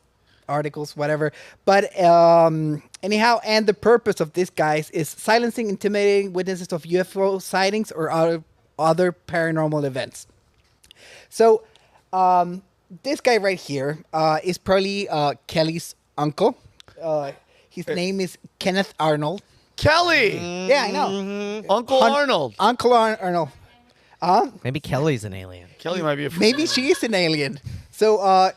Articles, whatever. But anyhow, and the purpose of this, guys, is silencing intimidating witnesses of UFO sightings or other paranormal events. So this guy right here is probably Kelly's uncle. His name is Kenneth Arnold. Kelly! Yeah, I know. Uncle Arnold. Uncle Arnold. Maybe Kelly's an alien. Kelly might be a Maybe she is an alien. So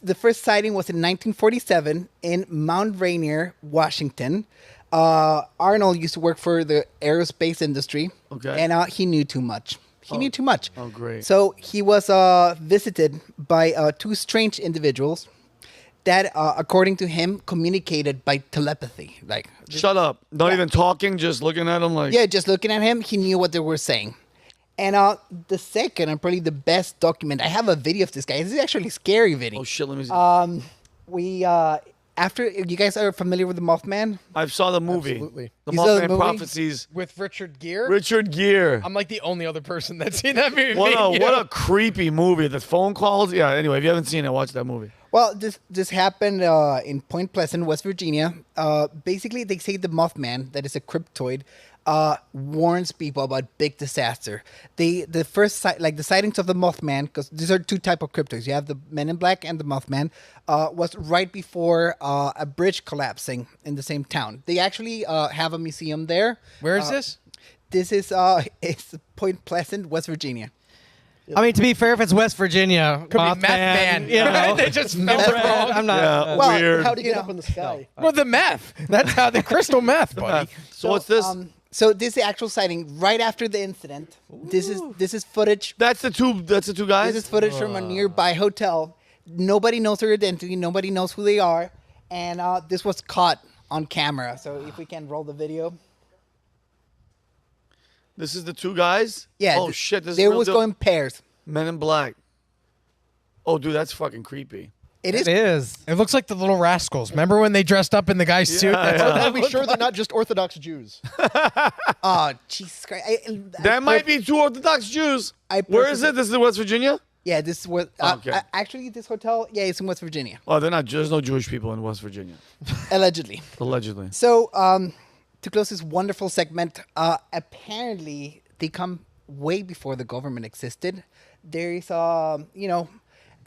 the first sighting was in 1947 in Mount Rainier, Washington. Arnold used to work for the aerospace industry. Okay. And he knew too much. He knew too much. Oh, great. So he was visited by 2 strange individuals that, according to him, communicated by telepathy. Like, Shut up. Not even talking, just looking at him like... yeah, just looking at him, he knew what they were saying. And the second, and probably the best document, I have a video of this guy. This is actually a scary video. Oh, shit, let me see. After, you guys are familiar with the Mothman? I saw the movie. Absolutely. The You saw the Mothman movie? Prophecies. With Richard Gere. Richard Gere. I'm like the only other person that's seen that movie. What a creepy movie. The phone calls. Yeah, anyway, if you haven't seen it, watch that movie. Well, this happened in Point Pleasant, West Virginia. Basically, they say the Mothman, that is a cryptoid, warns people about big disaster. The sightings of the Mothman, because these are 2 types of cryptoids. You have the Men in Black and the Mothman. Was right before a bridge collapsing in the same town. They actually have a museum there. Where is this? This is it's Point Pleasant, West Virginia. I mean, to be fair, if it's West Virginia, Could be Meth Man. you know, They just spelled it wrong. I'm not. Yeah, Well, weird. How to you get know, up in the sky? Well, the meth. That's how the crystal meth, buddy. So what's this? So this is the actual sighting right after the incident. This is footage. That's the two guys? This is footage from a nearby hotel. Nobody knows their identity. Nobody knows who they are. And this was caught on camera. So if we can roll the video. This is the 2 guys? Yeah. Oh, shit. This they is real was deal? going pairs. Men in Black. Oh, dude, that's fucking creepy. It It is. is. It looks like the Little Rascals. Remember when they dressed up in the guy's suit? That's what Are we sure they're not just Orthodox Jews? Oh, Jesus Christ. That might be 2 Orthodox Jews. Where is it? This is in West Virginia? Yeah, this is what. Okay. Actually, this hotel, yeah, it's in West Virginia. Oh, they're not. There's no Jewish people in West Virginia. Allegedly. Allegedly. So, to close this wonderful segment, apparently they come way before the government existed. There is,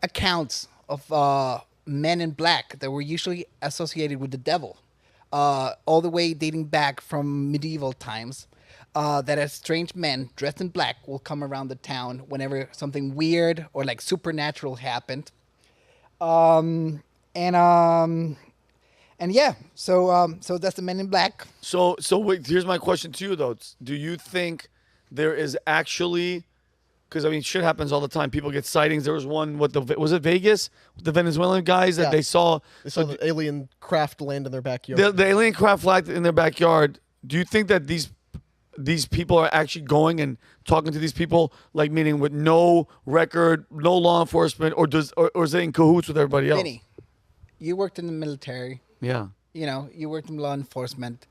accounts of men in black that were usually associated with the devil, all the way dating back from medieval times. That a strange men dressed in black will come around the town whenever something weird or like supernatural happened. And yeah, so that's the Men in Black. So wait, here's my question to you though. Do you think there is actually, because I mean shit happens all the time. People get sightings. There was one. Was it Vegas? The Venezuelan guys that Yeah. they saw. They saw the alien craft land in their backyard. The alien craft flag in their backyard. Do you think that these people are actually going and talking to these people, like meaning with no record, no law enforcement, or is it in cahoots with everybody else? Vinny, you worked in the military. Yeah. You worked in law enforcement.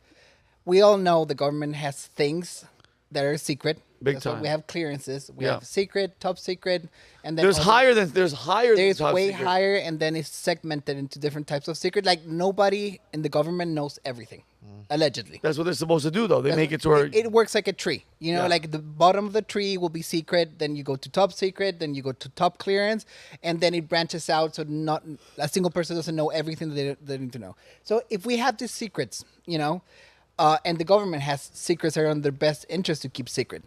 We all know the government has things that are secret. Big That's why time. we have clearances. We Yeah. have secret, top secret, and then There's other- higher than There's top way secret. higher, and then it's segmented into different types of secret. Like nobody in the government knows everything, allegedly. That's what they're supposed to do, though. They make it to where It works like a tree. Yeah. Like the bottom of the tree will be secret, then you go to top secret, then you go to top clearance, and then it branches out so not a single person doesn't know everything that they need to know. So if we have these secrets, and the government has secrets that are in their best interest to keep secret,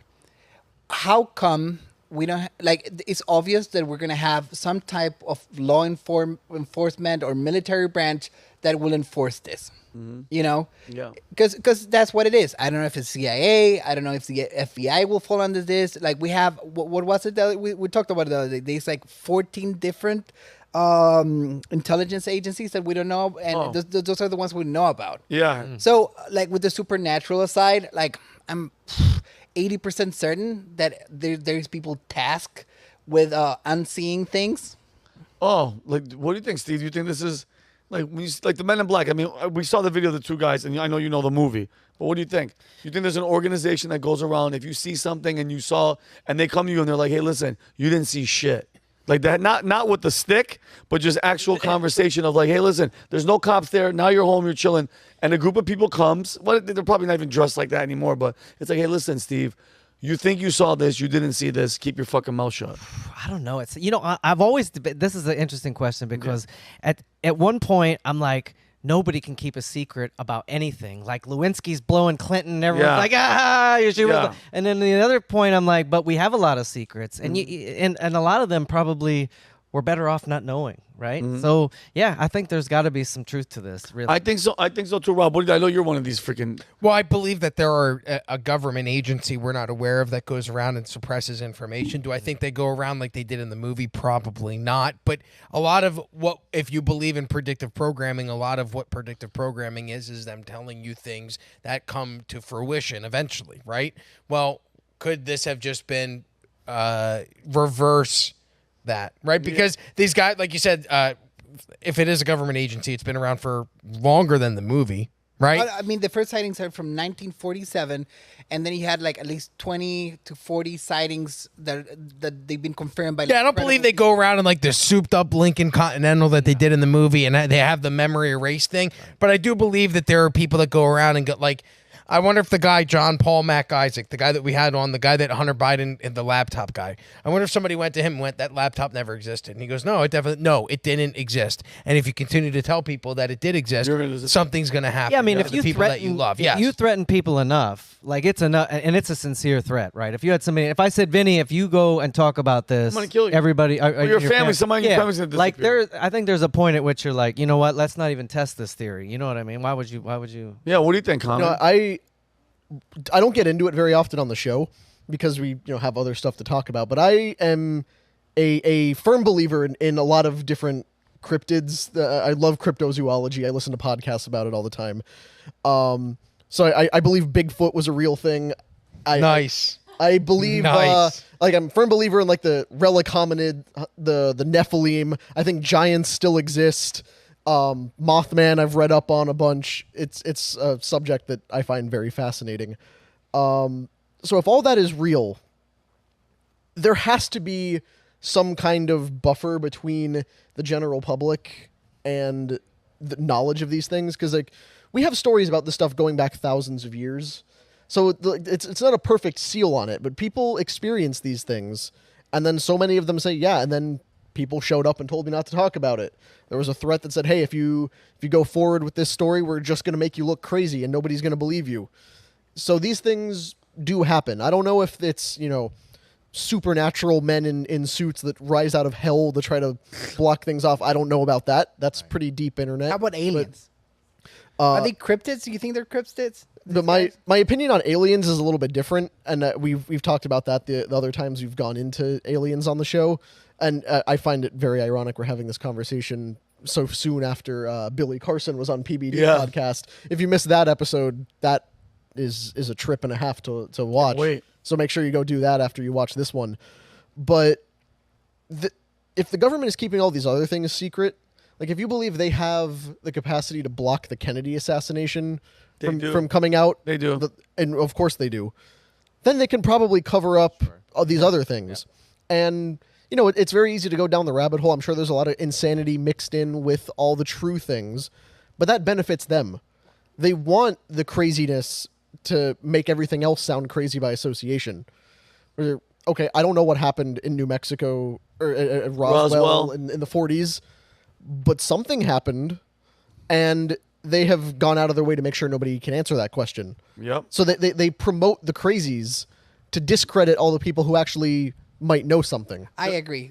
how come we don't it's obvious that we're going to have some type of law enforcement or military branch that will enforce this, Yeah. because that's what it is. I don't know if it's CIA. I don't know if the FBI will fall under this. Like we have, what was it that we talked about the other day? There's like 14 different intelligence agencies that we don't know, and those are the ones we know about. Yeah. So, like with the supernatural aside, like I'm 80% certain that there's people tasked with unseeing things. Oh, like what do you think, Steve? Do you think this is like like the Men in Black? I mean, we saw the video of the two guys, and I know you know the movie. But what do you think? You think there's an organization that goes around if you see something and you saw, and they come to you and they're like, "Hey, listen, you didn't see shit." Like that, not with the stick, but just actual conversation of like, hey, listen, there's no cops there. Now you're home, you're chilling. And a group of people comes. Well, they're probably not even dressed like that anymore, but it's like, hey, listen, Steve, you think you saw this, you didn't see this. Keep your fucking mouth shut. I don't know. It's I've always this is an interesting question because at one point I'm like, nobody can keep a secret about anything. Like Lewinsky's blowing Clinton, and everyone's like, and then the other point, I'm like, but we have a lot of secrets, and and a lot of them probably we're better off not knowing, right? So yeah, I think there's got to be some truth to this. Really, I think so. I think so too, Rob. I know you're one of these freaking. Well, I believe that there are a government agency we're not aware of that goes around and suppresses information. Do I think they go around like they did in the movie? Probably not. But a lot of what, if you believe in predictive programming, a lot of what predictive programming is them telling you things that come to fruition eventually, right? Well, could this have just been reverse that, right? Because these guys, like you said, if it is a government agency, it's been around for longer than the movie, right? I mean, the first sightings are from 1947, and then you had like at least 20 to 40 sightings that they've been confirmed by. Yeah, I don't believe they go around in like the souped-up Lincoln Continental that they did in the movie, and they have the memory erase thing. But I do believe that there are people that go around and get like. I wonder if the guy, John Paul Mac Isaac, the guy that we had on, the guy that Hunter Biden, the laptop guy, I wonder if somebody went to him and went, that laptop never existed. And he goes, no, it didn't exist. And if you continue to tell people that it did exist, something's going to happen. Yeah, I mean, if you people that you love, yes. If you threaten people enough, like it's enough, and it's a sincere threat, right? If you had somebody, if I said, Vinny, if you go and talk about this, I'm gonna kill you. Everybody, your family, somebody in your family's gonna disappear. Like I think there's a point at which you're like, you know what? Let's not even test this theory. You know what I mean? Why would you? Yeah. What do you think, Connor? I don't get into it very often on the show because we have other stuff to talk about. But I am a firm believer in a lot of different cryptids. I love cryptozoology. I listen to podcasts about it all the time. So I believe Bigfoot was a real thing. Nice. I believe, Nice. like I'm a firm believer in like the relic hominid, the Nephilim. I think giants still exist. Mothman I've read up on a bunch. It's a subject that I find very fascinating. So if all that is real, there has to be some kind of buffer between the general public and the knowledge of these things, because like we have stories about this stuff going back thousands of years. So it's not a perfect seal on it, but people experience these things, and then so many of them say yeah, and then people showed up and told me not to talk about it. There was a threat that said, hey, if you go forward with this story, we're just going to make you look crazy and nobody's going to believe you. So these things do happen. I don't know if it's, supernatural men in suits that rise out of hell to try to block things off. I don't know about that. That's pretty deep internet. How about aliens? Are they cryptids? Do you think they're cryptids? But my opinion on aliens is a little bit different, and we've talked about that the other times we've gone into aliens on the show. And I find it very ironic we're having this conversation so soon after Billy Carson was on PBD podcast. If you missed that episode, that is a trip and a half to watch. Wait. So make sure you go do that after you watch this one. But if the government is keeping all these other things secret, like if you believe they have the capacity to block the Kennedy assassination from coming out, they do, and of course they do, then they can probably cover up all these other things. And it's very easy to go down the rabbit hole. I'm sure there's a lot of insanity mixed in with all the true things, but that benefits them. They want the craziness to make everything else sound crazy by association. Okay, I don't know what happened in New Mexico or Roswell. In the 40s, but something happened, and they have gone out of their way to make sure nobody can answer that question. Yep. So they promote the crazies to discredit all the people who actually might know something. I agree.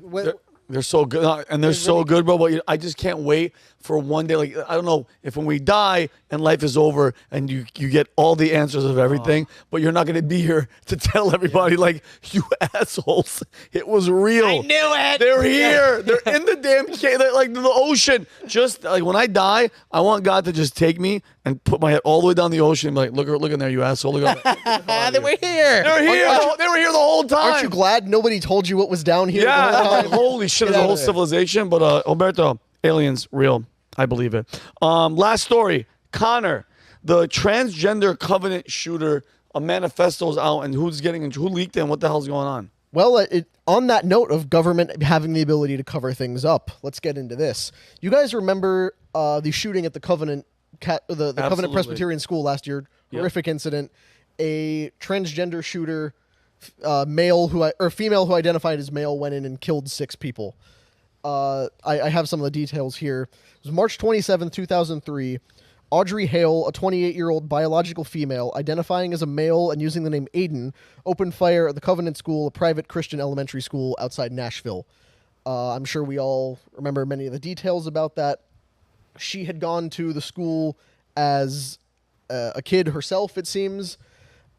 They're so good, and they're so good, bro. But I just can't wait for one day. Like, I don't know if when we die and life is over and you get all the answers of everything, but you're not going to be here to tell everybody, like, you assholes, it was real. I knew it. They're here. They're in the damn cave. They're like the ocean. Just like when I die, I want God to just take me and put my head all the way down the ocean and be like, look in there, you asshole. Look at They were here. They're here. They were here the whole time. Aren't you glad nobody told you what was down here? Yeah, the whole like, time? holy shit, there's a whole civilization. But Alberto, aliens, real. I believe it. Last story. Connor, the transgender covenant shooter, a manifesto's out, and who leaked it and what the hell's going on? Well, on that note of government having the ability to cover things up, let's get into this. You guys remember the shooting at the Covenant the Covenant Presbyterian School last year? Yep. Horrific incident. A transgender shooter, female who identified as male, went in and killed 6 people. I have some of the details here. It was March 27, 2003. Audrey Hale, a 28-year-old biological female, identifying as a male and using the name Aiden, opened fire at the Covenant School, a private Christian elementary school outside Nashville. I'm sure we all remember many of the details about that. She had gone to the school as a kid herself, it seems.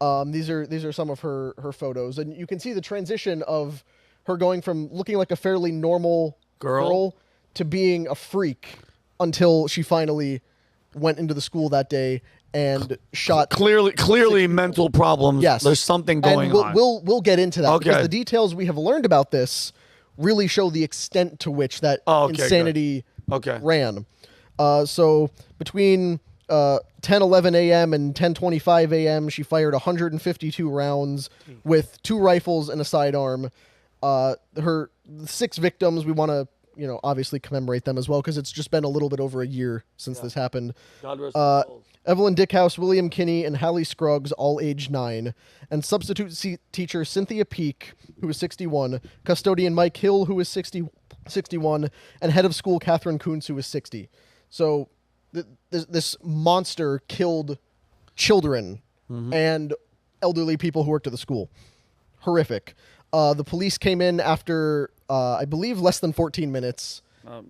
These are some of her photos, and you can see the transition of her going from looking like a fairly normal girl to being a freak until she finally went into the school that day and shot. Clearly mental problems. Yes, there's something going on. We'll get into that, Okay. because the details we have learned about this really show the extent to which that insanity ran. So between 10:11 a.m. and 10:25 a.m., she fired 152 rounds with 2 rifles and a sidearm. Her 6 victims, we want to, obviously commemorate them as well, because it's just been a little bit over a year since this happened. God rest their souls. Evelyn Dickhouse, William Kinney, and Hallie Scruggs, all age 9, and substitute teacher Cynthia Peak, who was 61, custodian Mike Hill, who was 61, and head of school Catherine Kuntz, who was 60. So this monster killed children and elderly people who worked at the school. Horrific. The police came in after, I believe, less than 14 minutes.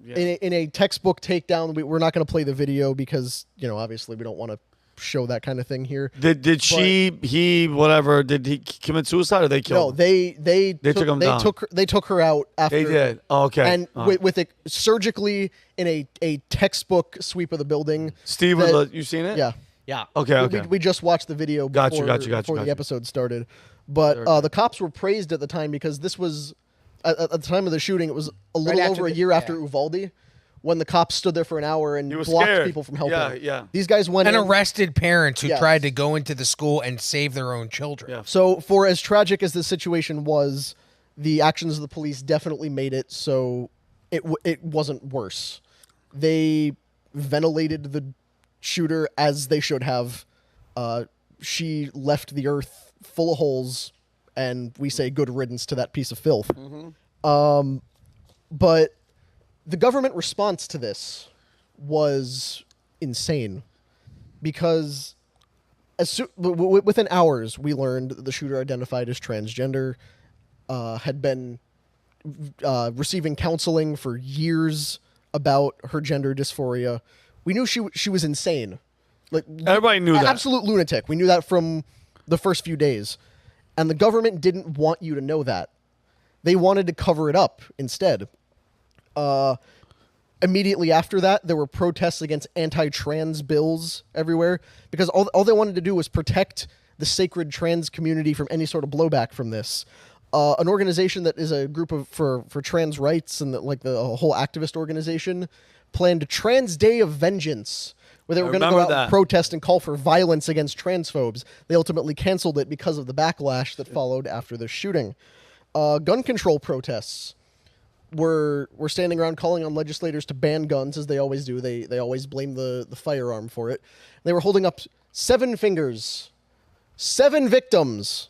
In a textbook takedown. We're not going to play the video because, obviously we don't want to show that kind of thing here. Did did he commit suicide or they killed him? No, they took him down. They took her out after. They did. Oh, okay. And with it surgically in a textbook sweep of the building. Steve, you seen it? Yeah. Yeah. Okay. We just watched the video before the episode started. But the cops were praised at the time because this was, at the time of the shooting, it was a little over a year after Uvalde, when the cops stood there for an hour and blocked people from helping. Yeah. These guys went and in, arrested parents who tried to go into the school and save their own children. Yeah. So for as tragic as the situation was, the actions of the police definitely made it so it wasn't worse. They ventilated the shooter as they should have. She left the earth full of holes, and we say good riddance to that piece of filth. But the government response to this was insane, because within hours we learned that the shooter, identified as transgender, had been receiving counseling for years about her gender dysphoria. We knew she was insane. Like, everybody knew that. Absolute lunatic. We knew that from the first few days. And the government didn't want you to know that. They wanted to cover it up instead. Immediately after that, there were protests against anti-trans bills everywhere, because all they wanted to do was protect the sacred trans community from any sort of blowback from this. An organization that is a group for trans rights, and the whole activist organization, planned a Trans Day of Vengeance, where they were going to go out and protest and call for violence against transphobes. They ultimately canceled it because of the backlash that followed after the shooting. Gun control protests were standing around calling on legislators to ban guns, as they always do. They always blame the firearm for it. They were holding up 7 fingers. 7 victims.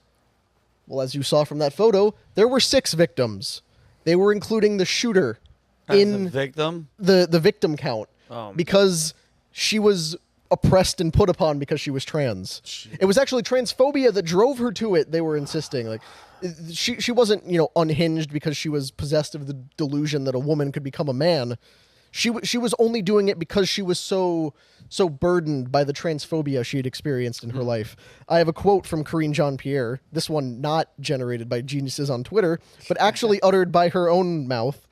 Well, as you saw from that photo, there were 6 victims. They were including the shooter in the victim? The victim count, because she was oppressed and put upon because she was trans. It was actually transphobia that drove her to it, they were insisting. She wasn't, unhinged because she was possessed of the delusion that a woman could become a man. She was only doing it because she was so burdened by the transphobia she had experienced in her life. I have a quote from Karine Jean-Pierre, this one not generated by geniuses on Twitter, but actually uttered by her own mouth.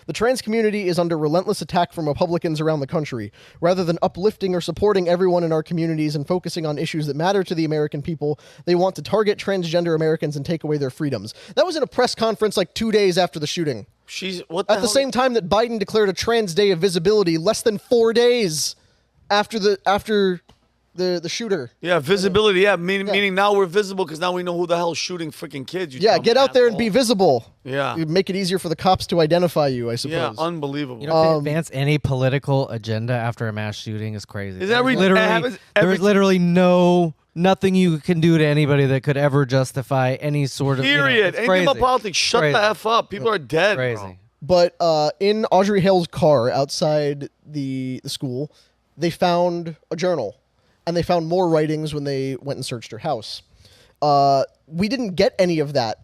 The trans community is under relentless attack from Republicans around the country. Rather than uplifting or supporting everyone in our communities and focusing on issues that matter to the American people, they want to target transgender Americans and take away their freedoms. That was in a press conference like 2 days after the shooting. At the same time that Biden declared a Trans Day of Visibility, less than 4 days after the shooter. Yeah, visibility. Yeah, meaning now we're visible because now we know who the hell's shooting freaking kids. Get out there and be visible. Yeah. It'd make it easier for the cops to identify you, I suppose. Yeah, unbelievable. To advance any political agenda after a mass shooting is crazy. Is that ridiculous? There's literally nothing you can do to anybody that could ever justify any sort of period. Anything about politics, shut the F up. People are dead. Crazy. Bro. But in Audrey Hale's car outside the school, they found a journal. And they found more writings when they went and searched her house. We didn't get any of that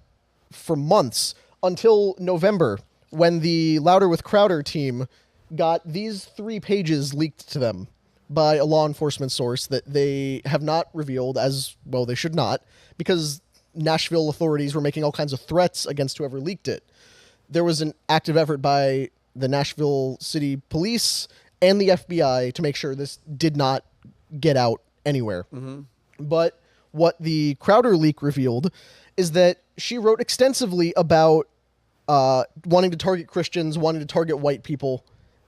for months until November, when the Louder with Crowder team got these 3 pages leaked to them by a law enforcement source that they have not revealed, as well they should not, because Nashville authorities were making all kinds of threats against whoever leaked it. There was an active effort by the Nashville City Police and the FBI to make sure this did not get out anywhere. Mm-hmm. But what the Crowder leak revealed is that she wrote extensively about wanting to target Christians, wanting to target white people.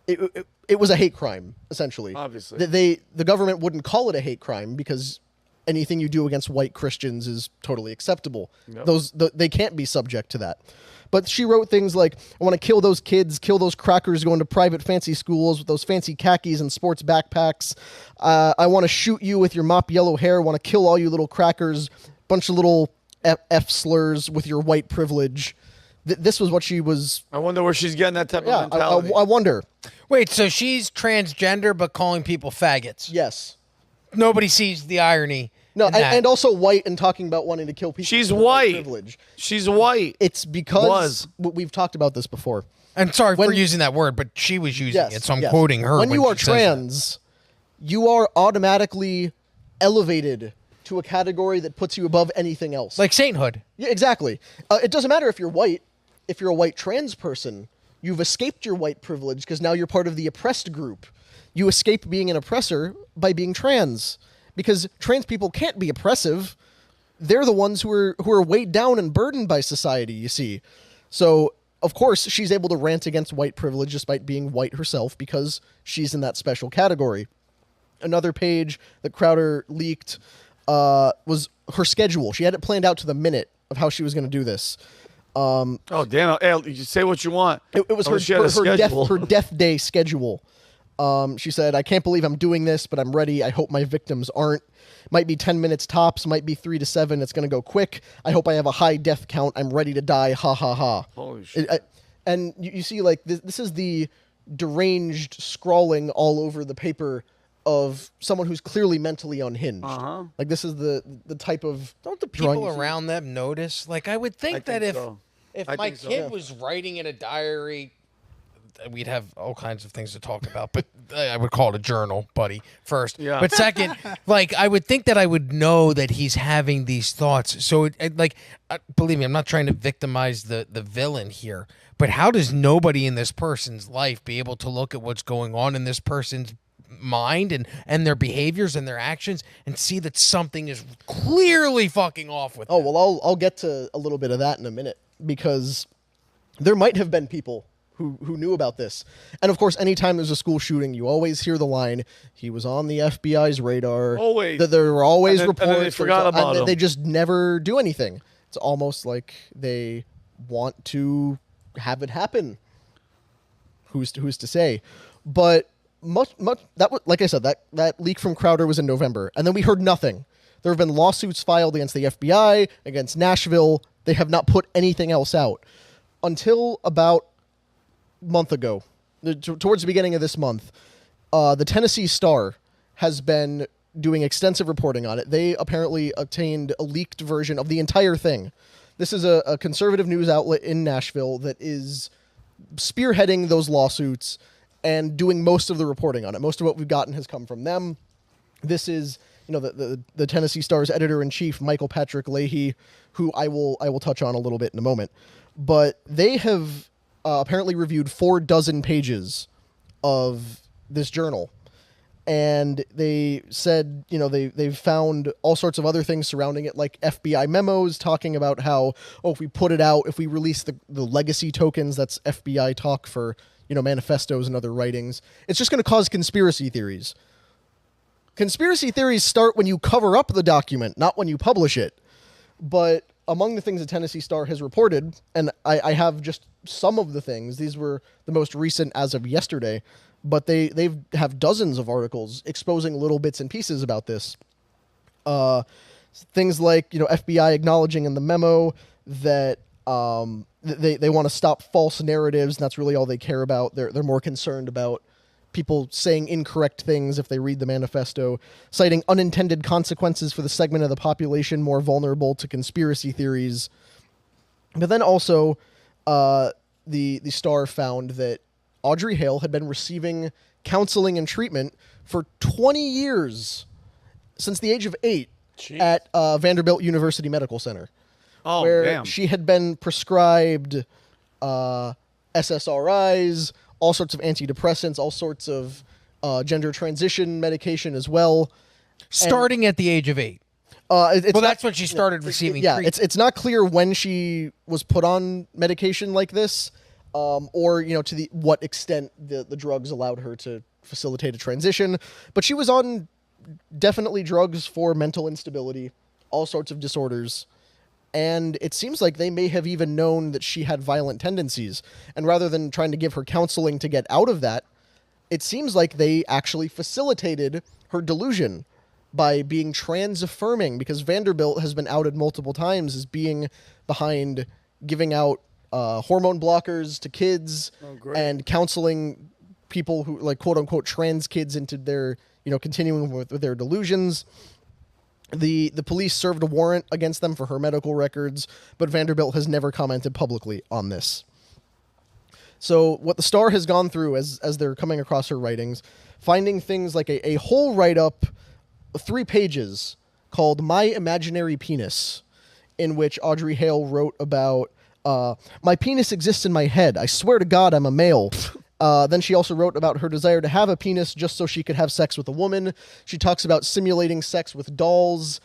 It was a hate crime, essentially. Obviously. The government wouldn't call it a hate crime because anything you do against white Christians is totally acceptable. Yep. They can't be subject to that. But she wrote things like, I want to kill those kids, kill those crackers going to private fancy schools with those fancy khakis and sports backpacks. I want to shoot you with your mop yellow hair. I want to kill all you little crackers, bunch of little F slurs with your white privilege. This was what she was. I wonder where she's getting that type of mentality. I wonder. Wait, so she's transgender but calling people faggots? Yes. Nobody sees the irony. No, and also white and talking about wanting to kill people. She's white. Privilege. She's white. It's because we've talked about this before. I'm sorry for using that word, but she was using it, so I'm quoting her. When you are trans, you are automatically elevated to a category that puts you above anything else. Like sainthood. Yeah, exactly. It doesn't matter if you're white. If you're a white trans person, you've escaped your white privilege because now you're part of the oppressed group. You escape being an oppressor by being trans. Because trans people can't be oppressive. They're the ones who are weighed down and burdened by society, you see. So, of course, she's able to rant against white privilege despite being white herself because she's in that special category. Another page that Crowder leaked was her schedule. She had it planned out to the minute of how she was going to do this. Oh, damn. Hey, you say what you want. It was her death day schedule. She said, I can't believe I'm doing this, but I'm ready. I hope my victims aren't. Might be 10 minutes tops, might be 3 to 7. It's going to go quick. I hope I have a high death count. I'm ready to die. Ha, ha, ha. Holy shit. And you see, like, this is the deranged scrawling all over the paper of someone who's clearly mentally unhinged. Uh-huh. Like, this is the type of... Don't the people around them notice? Like, I would think that if my kid was writing in a diary... We'd have all kinds of things to talk about, but I would call it a journal, buddy, first. Yeah. But second, like, I would think that I would know that he's having these thoughts. So, believe me, I'm not trying to victimize the villain here, but how does nobody in this person's life be able to look at what's going on in this person's mind and their behaviors and their actions and see that something is clearly fucking off with them? Oh, well, I'll get to a little bit of that in a minute, because there might have been people who knew about this. And of course, anytime there's a school shooting, you always hear the line, he was on the FBI's radar. Always. There were always reports. And then they forgot about him. They just never do anything. It's almost like they want to have it happen. Who's to say? But much that was, like I said, that leak from Crowder was in November, and then we heard nothing. There have been lawsuits filed against the FBI, against Nashville. They have not put anything else out until about month ago, towards the beginning of this month. The Tennessee Star has been doing extensive reporting on it. They apparently obtained a leaked version of the entire thing. This is a conservative news outlet in Nashville that is spearheading those lawsuits and doing most of the reporting on it. Most of what we've gotten has come from them. This is, the Tennessee Star's editor-in-chief, Michael Patrick Leahy, who I will touch on a little bit in a moment. But they have apparently reviewed 46 pages of this journal. And they said, they've found all sorts of other things surrounding it, like FBI memos talking about how, if we put it out, if we release the legacy tokens, that's FBI talk for, manifestos and other writings, it's just going to cause conspiracy theories. Conspiracy theories start when you cover up the document, not when you publish it. But among the things the Tennessee Star has reported, and I have just some of the things, these were the most recent as of yesterday, but they have dozens of articles exposing little bits and pieces about this. Things like, FBI acknowledging in the memo that they want to stop false narratives, and that's really all they care about. They're more concerned about people saying incorrect things if they read the manifesto, citing unintended consequences for the segment of the population more vulnerable to conspiracy theories. But then also, the Star found that Audrey Hale had been receiving counseling and treatment for 20 years, since the age of 8, at Vanderbilt University Medical Center, where she had been prescribed SSRIs, all sorts of antidepressants, all sorts of gender transition medication as well. Starting at the age of 8. That's when she started receiving treatment. It's not clear when she was put on medication like this, or to what extent the drugs allowed her to facilitate a transition. But she was on definitely drugs for mental instability, all sorts of disorders. And it seems like they may have even known that she had violent tendencies. And rather than trying to give her counseling to get out of that, it seems like they actually facilitated her delusion by being trans-affirming, because Vanderbilt has been outed multiple times as being behind giving out hormone blockers to kids and counseling people who, like, quote-unquote trans kids into their, continuing with their delusions. The police served a warrant against them for her medical records, but Vanderbilt has never commented publicly on this. So what the Star has gone through as they're coming across her writings, finding things like a whole write-up, 3 pages, called My Imaginary Penis, in which Audrey Hale wrote about, my penis exists in my head. I swear to God I'm a male. Then she also wrote about her desire to have a penis just so she could have sex with a woman. She talks about simulating sex with dolls,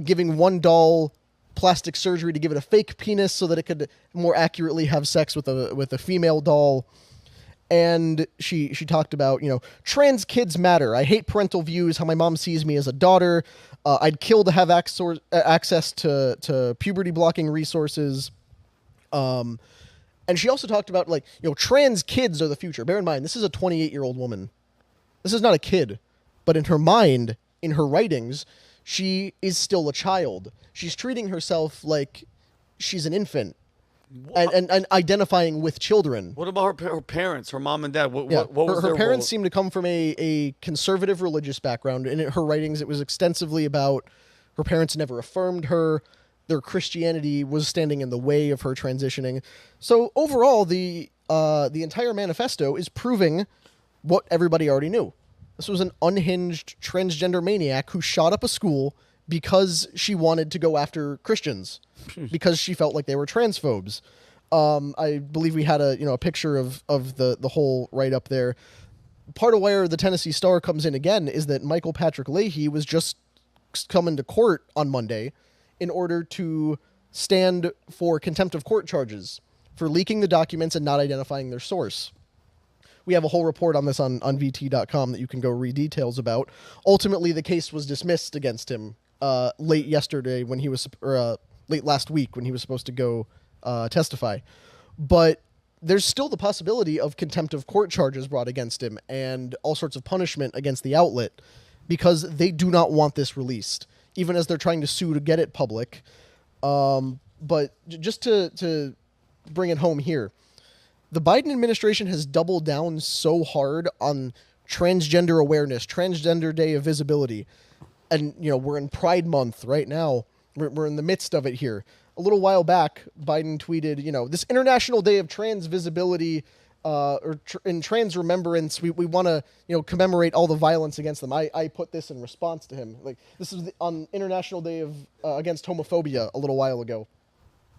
giving one doll plastic surgery to give it a fake penis so that it could more accurately have sex with a female doll. And she talked about, trans kids matter. I hate parental views, how my mom sees me as a daughter. I'd kill to have access to puberty blocking resources. And she also talked about, trans kids are the future. Bear in mind, this is a 28-year-old woman. This is not a kid. But in her mind, in her writings, she is still a child. She's treating herself like she's an infant and identifying with children. What about her parents, her mom and dad? What was her their parents role? seem to come from a conservative religious background. In her writings, it was extensively about her parents never affirmed her. Their Christianity was standing in the way of her transitioning. So overall, the entire manifesto is proving what everybody already knew. This was an unhinged transgender maniac who shot up a school because she wanted to go after Christians, because she felt like they were transphobes. I believe we had a picture of the whole write-up there. Part of where the Tennessee Star comes in again is that Michael Patrick Leahy was just coming to court on Monday in order to stand for contempt of court charges for leaking the documents and not identifying their source. We have a whole report on this on VT.com that you can go read details about. Ultimately, the case was dismissed against him late yesterday when he was, late last week when he was supposed to go testify. But there's still the possibility of contempt of court charges brought against him and all sorts of punishment against the outlet because they do not want this released, even as they're trying to sue to get it public. But just to bring it home here, the Biden administration has doubled down so hard on transgender awareness, Transgender Day of Visibility. And, we're in Pride Month right now. We're in the midst of it here. a little while back, Biden tweeted, this International Day of Trans Visibility in trans remembrance, we want to commemorate all the violence against them. I put this in response to him. Like, this is on International Day of against homophobia a little while ago.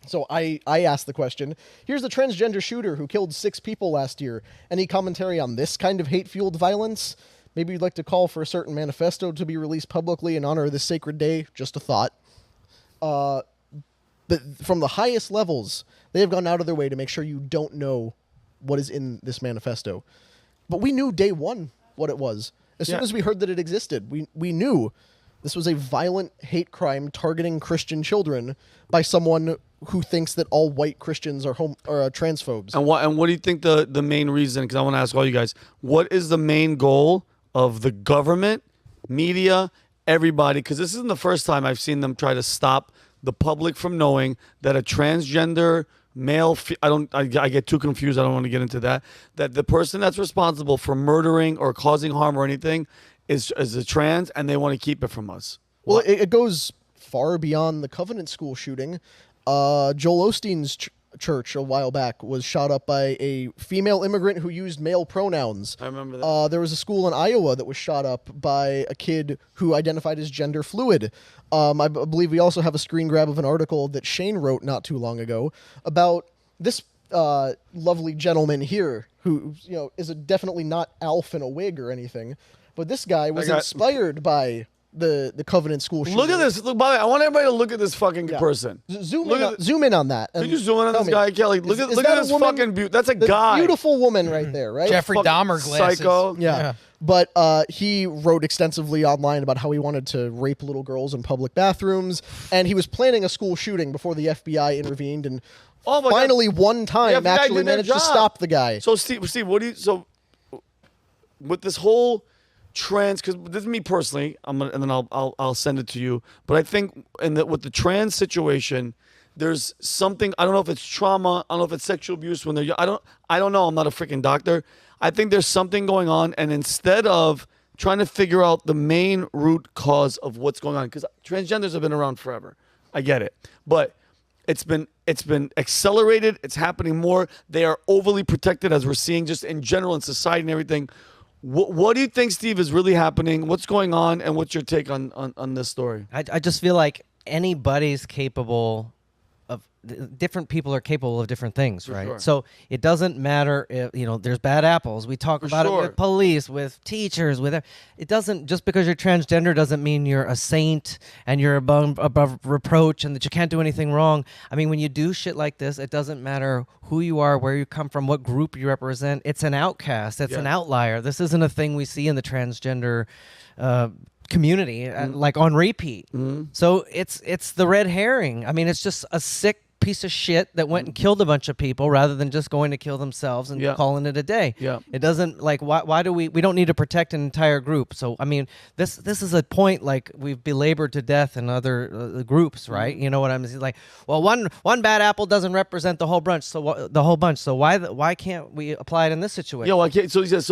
So I asked the question, here's the transgender shooter who killed 6 people last year. Any commentary on this kind of hate-fueled violence? Maybe you'd like to call for a certain manifesto to be released publicly in honor of this sacred day. Just a thought. But from the highest levels, they have gone out of their way to make sure you don't know what is in this manifesto. But we knew day one what it was. As soon as we heard that it existed, we knew this was a violent hate crime targeting Christian children by someone who thinks that all white Christians are transphobes. And what do you think the main reason, because I want to ask all you guys, what is the main goal of the government, media, everybody? Because this isn't the first time I've seen them try to stop the public from knowing that a transgender male, I get too confused. I don't want to get into that. That the person that's responsible for murdering or causing harm or anything is a trans, and they want to keep it from us. Well, it goes far beyond the Covenant School shooting. Joel Osteen's church a while back was shot up by a female immigrant who used male pronouns. I remember that. There was a school in Iowa that was shot up by a kid who identified as gender fluid. I believe we also have a screen grab of an article that Shane wrote not too long ago about this lovely gentleman here who is definitely not Alf in a wig or anything, but this guy was inspired by the Covenant School shooting. Look at this. Look, by the way, I want everybody to look at this fucking person. Zoom in on that. Could you zoom in on this guy, Kelly? Look at this fucking beauty. That's a guy. Beautiful woman right there, right? Jeffrey Dahmer glasses. Psycho. Yeah. But he wrote extensively online about how he wanted to rape little girls in public bathrooms, and he was planning a school shooting before the FBI intervened, and finally one time actually managed to stop the guy. So Steve, what do you? So with this whole trans, because this is me personally, and then I'll send it to you. But I think with the trans situation, there's something. I don't know if it's trauma. I don't know if it's sexual abuse when they're young. I don't know. I'm not a freaking doctor. I think there's something going on, and instead of trying to figure out the main root cause of what's going on, because transgenders have been around forever, I get it, but it's been accelerated. It's happening more. They are overly protected, as we're seeing just in general in society and everything. What do you think, Steve, is really happening? What's going on, and what's your take on this story? I just feel like anybody's capable of different people are capable of different things, right? Sure. So it doesn't matter if there's bad apples. We talk about it with police, with teachers, it doesn't, just because you're transgender doesn't mean you're a saint and you're above reproach and that you can't do anything wrong. I mean, when you do shit like this, it doesn't matter who you are, where you come from, what group you represent. It's an outcast. It's an outlier. This isn't a thing we see in the transgender community like on repeat. So it's the red herring. I mean, it's just a sick piece of shit that went and killed a bunch of people rather than just going to kill themselves and calling it a day. It doesn't, like, why do we don't need to protect an entire group. So I mean, this is a point like we've belabored to death in other groups, right? You know what I'm saying? Like, well, one bad apple doesn't represent the whole bunch, so why can't we apply it in this situation?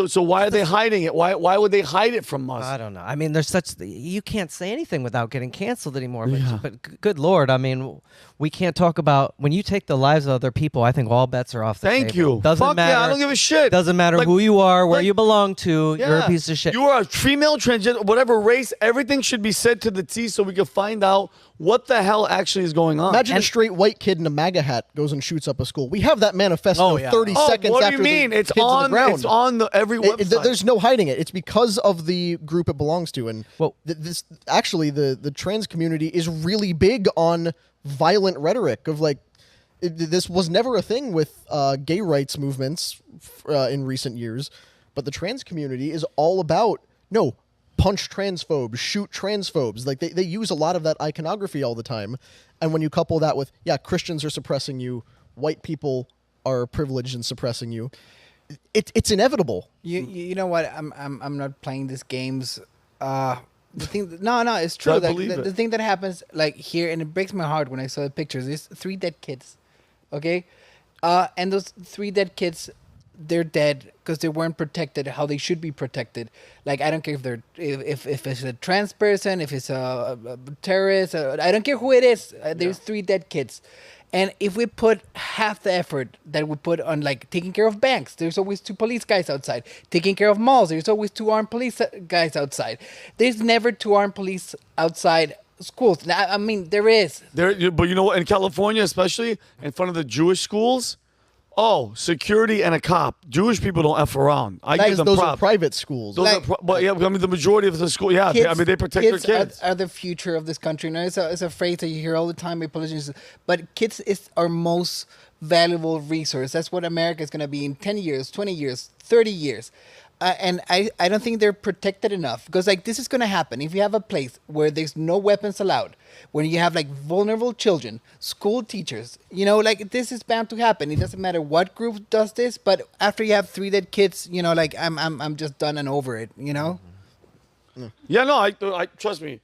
So why are they hiding it? Why would they hide it from us? I don't know. I mean, you can't say anything without getting canceled anymore. But good Lord, I mean, we can't talk about when you take the lives of other people. I think all bets are off the table. Thank you. Doesn't matter. Yeah, I don't give a shit. Doesn't matter who you are, where you belong to. You're a piece of shit. You are a female, transgender, whatever race. Everything should be said to the T, so we can find out what the hell actually is going on. Imagine a straight white kid in a MAGA hat goes and shoots up a school. We have that manifesto 30 seconds what after do you mean? It's on the ground. It's on every website. There's no hiding it. It's because of the group it belongs to. And the trans community is really big on violent rhetoric of like, this was never a thing with gay rights movements in recent years, but the trans community is all about, punch transphobes, shoot transphobes. Like they use a lot of that iconography all the time. And when you couple that with, Christians are suppressing you, white people are privileged and suppressing you, it's inevitable. You know what? I'm not playing these games. The thing, it's true. The thing that happens like here, and it breaks my heart when I saw the pictures. There's 3 dead kids. Okay, and those 3 dead kids, they're dead because they weren't protected how they should be protected. Like, I don't care if they're if it's a trans person, if it's a terrorist, I don't care who it is. There's 3 dead kids. And if we put half the effort that we put on, like, taking care of banks, there's always 2 police guys outside. Taking care of malls, there's always 2 armed police guys outside. There's never 2 armed police outside schools. Now, I mean, there is. But you know what? In California, especially in front of the Jewish schools, security and a cop. Jewish people don't F around. I give them those props. are private schools. But yeah, I mean, the majority of the school, yeah, I mean, they protect their kids. Are the future of this country. Now, it's a phrase that you hear all the time by politicians. But kids is our most valuable resource. That's what America is going to be in 10 years, 20 years, 30 years. And I don't think they're protected enough. Because, like, this is going to happen. If you have a place where there's no weapons allowed, when you have, like, vulnerable children, school teachers, you know, like, this is bound to happen. It doesn't matter what group does this, but after you have 3 dead kids, you know, like, I'm just done and over it, you know? Yeah, no, I trust me.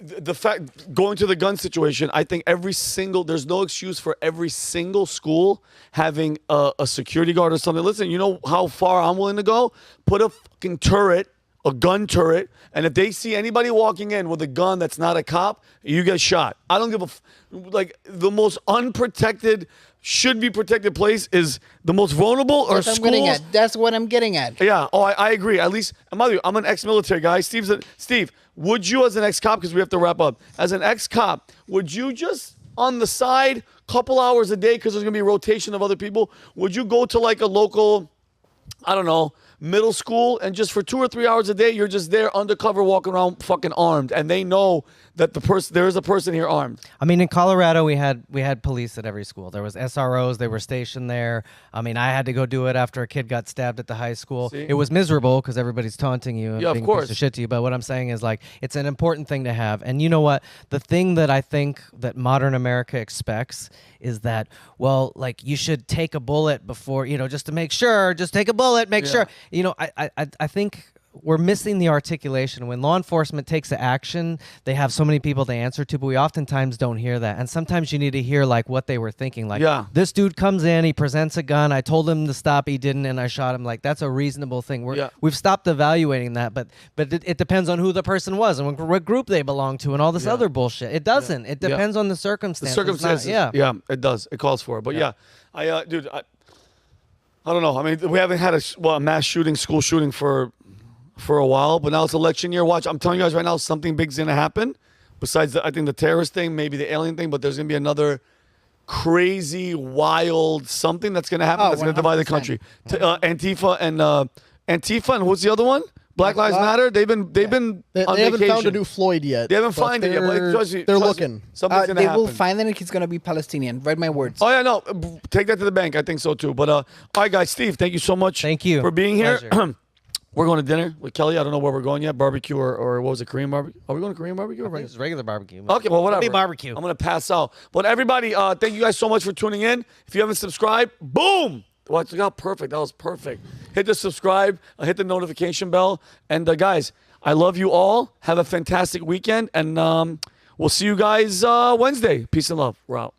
The fact, going to the gun situation, I think there's no excuse for every single school having a security guard or something. Listen, you know how far I'm willing to go? Put a fucking turret, a gun turret, and if they see anybody walking in with a gun that's not a cop, you get shot. I don't give like, the most unprotected, should be protected place is the most vulnerable or schools. That's what I'm getting at. Yeah. Oh, I agree. At least, I'm an ex-military guy. Steve, would you, as an ex-cop, because we have to wrap up, as an ex-cop, would you just on the side, couple hours a day, because there's gonna be a rotation of other people, would you go to like a local, I don't know, middle school, and just for 2 or 3 hours a day, you're just there undercover walking around fucking armed, and they know that there is a person here armed? I mean, in Colorado, we had police at every school. There was SROs. They were stationed there. I mean, I had to go do it after a kid got stabbed at the high school. See? It was miserable because everybody's taunting you and Yeah, being of a course. piece of shit to you. But what I'm saying is, like, it's an important thing to have. And you know what? The thing that I think that modern America expects is that, well, like, you should take a bullet before, you know, just to make sure. Just take a bullet, make sure. You know, I think we're missing the articulation. When law enforcement takes action, they have so many people to answer to, but we oftentimes don't hear that. And sometimes you need to hear, like, what they were thinking. Like, this dude comes in, he presents a gun, I told him to stop, he didn't, and I shot him. Like, that's a reasonable thing. We've stopped evaluating that, but it depends on who the person was and what group they belong to and all this other bullshit. It doesn't. It depends on the circumstances. The circumstances. Yeah, it does. It calls for it. But I don't know. I mean, we haven't had a mass shooting, school shooting for a while, but now it's election year. Watch, I'm telling you guys right now, something big's going to happen. Besides, I think the terrorist thing, maybe the alien thing, but there's going to be another crazy, wild something that's going to happen that's going to divide the country. Antifa and what's the other one? Black Lives Matter. They've been They on haven't vacation. found a new Floyd yet. They haven't found it yet. But trust me, they're looking. Something's going to They happen. will find it and he's going to be Palestinian. Read my words. Oh, yeah, no. Take that to the bank. I think so, too. But, all right, guys. Steve, thank you so much. Thank you for being here. Pleasure. We're going to dinner with Kelly. I don't know where we're going yet. Barbecue or what was it? Korean barbecue? Are we going to Korean barbecue? Or It's regular barbecue. Okay, well, whatever. It'll be barbecue. I'm going to pass out. But everybody, thank you guys so much for tuning in. If you haven't subscribed, boom! Watch, look how perfect. That was perfect. Hit the subscribe. Hit the notification bell. And, guys, I love you all. Have a fantastic weekend. And we'll see you guys Wednesday. Peace and love. We're out.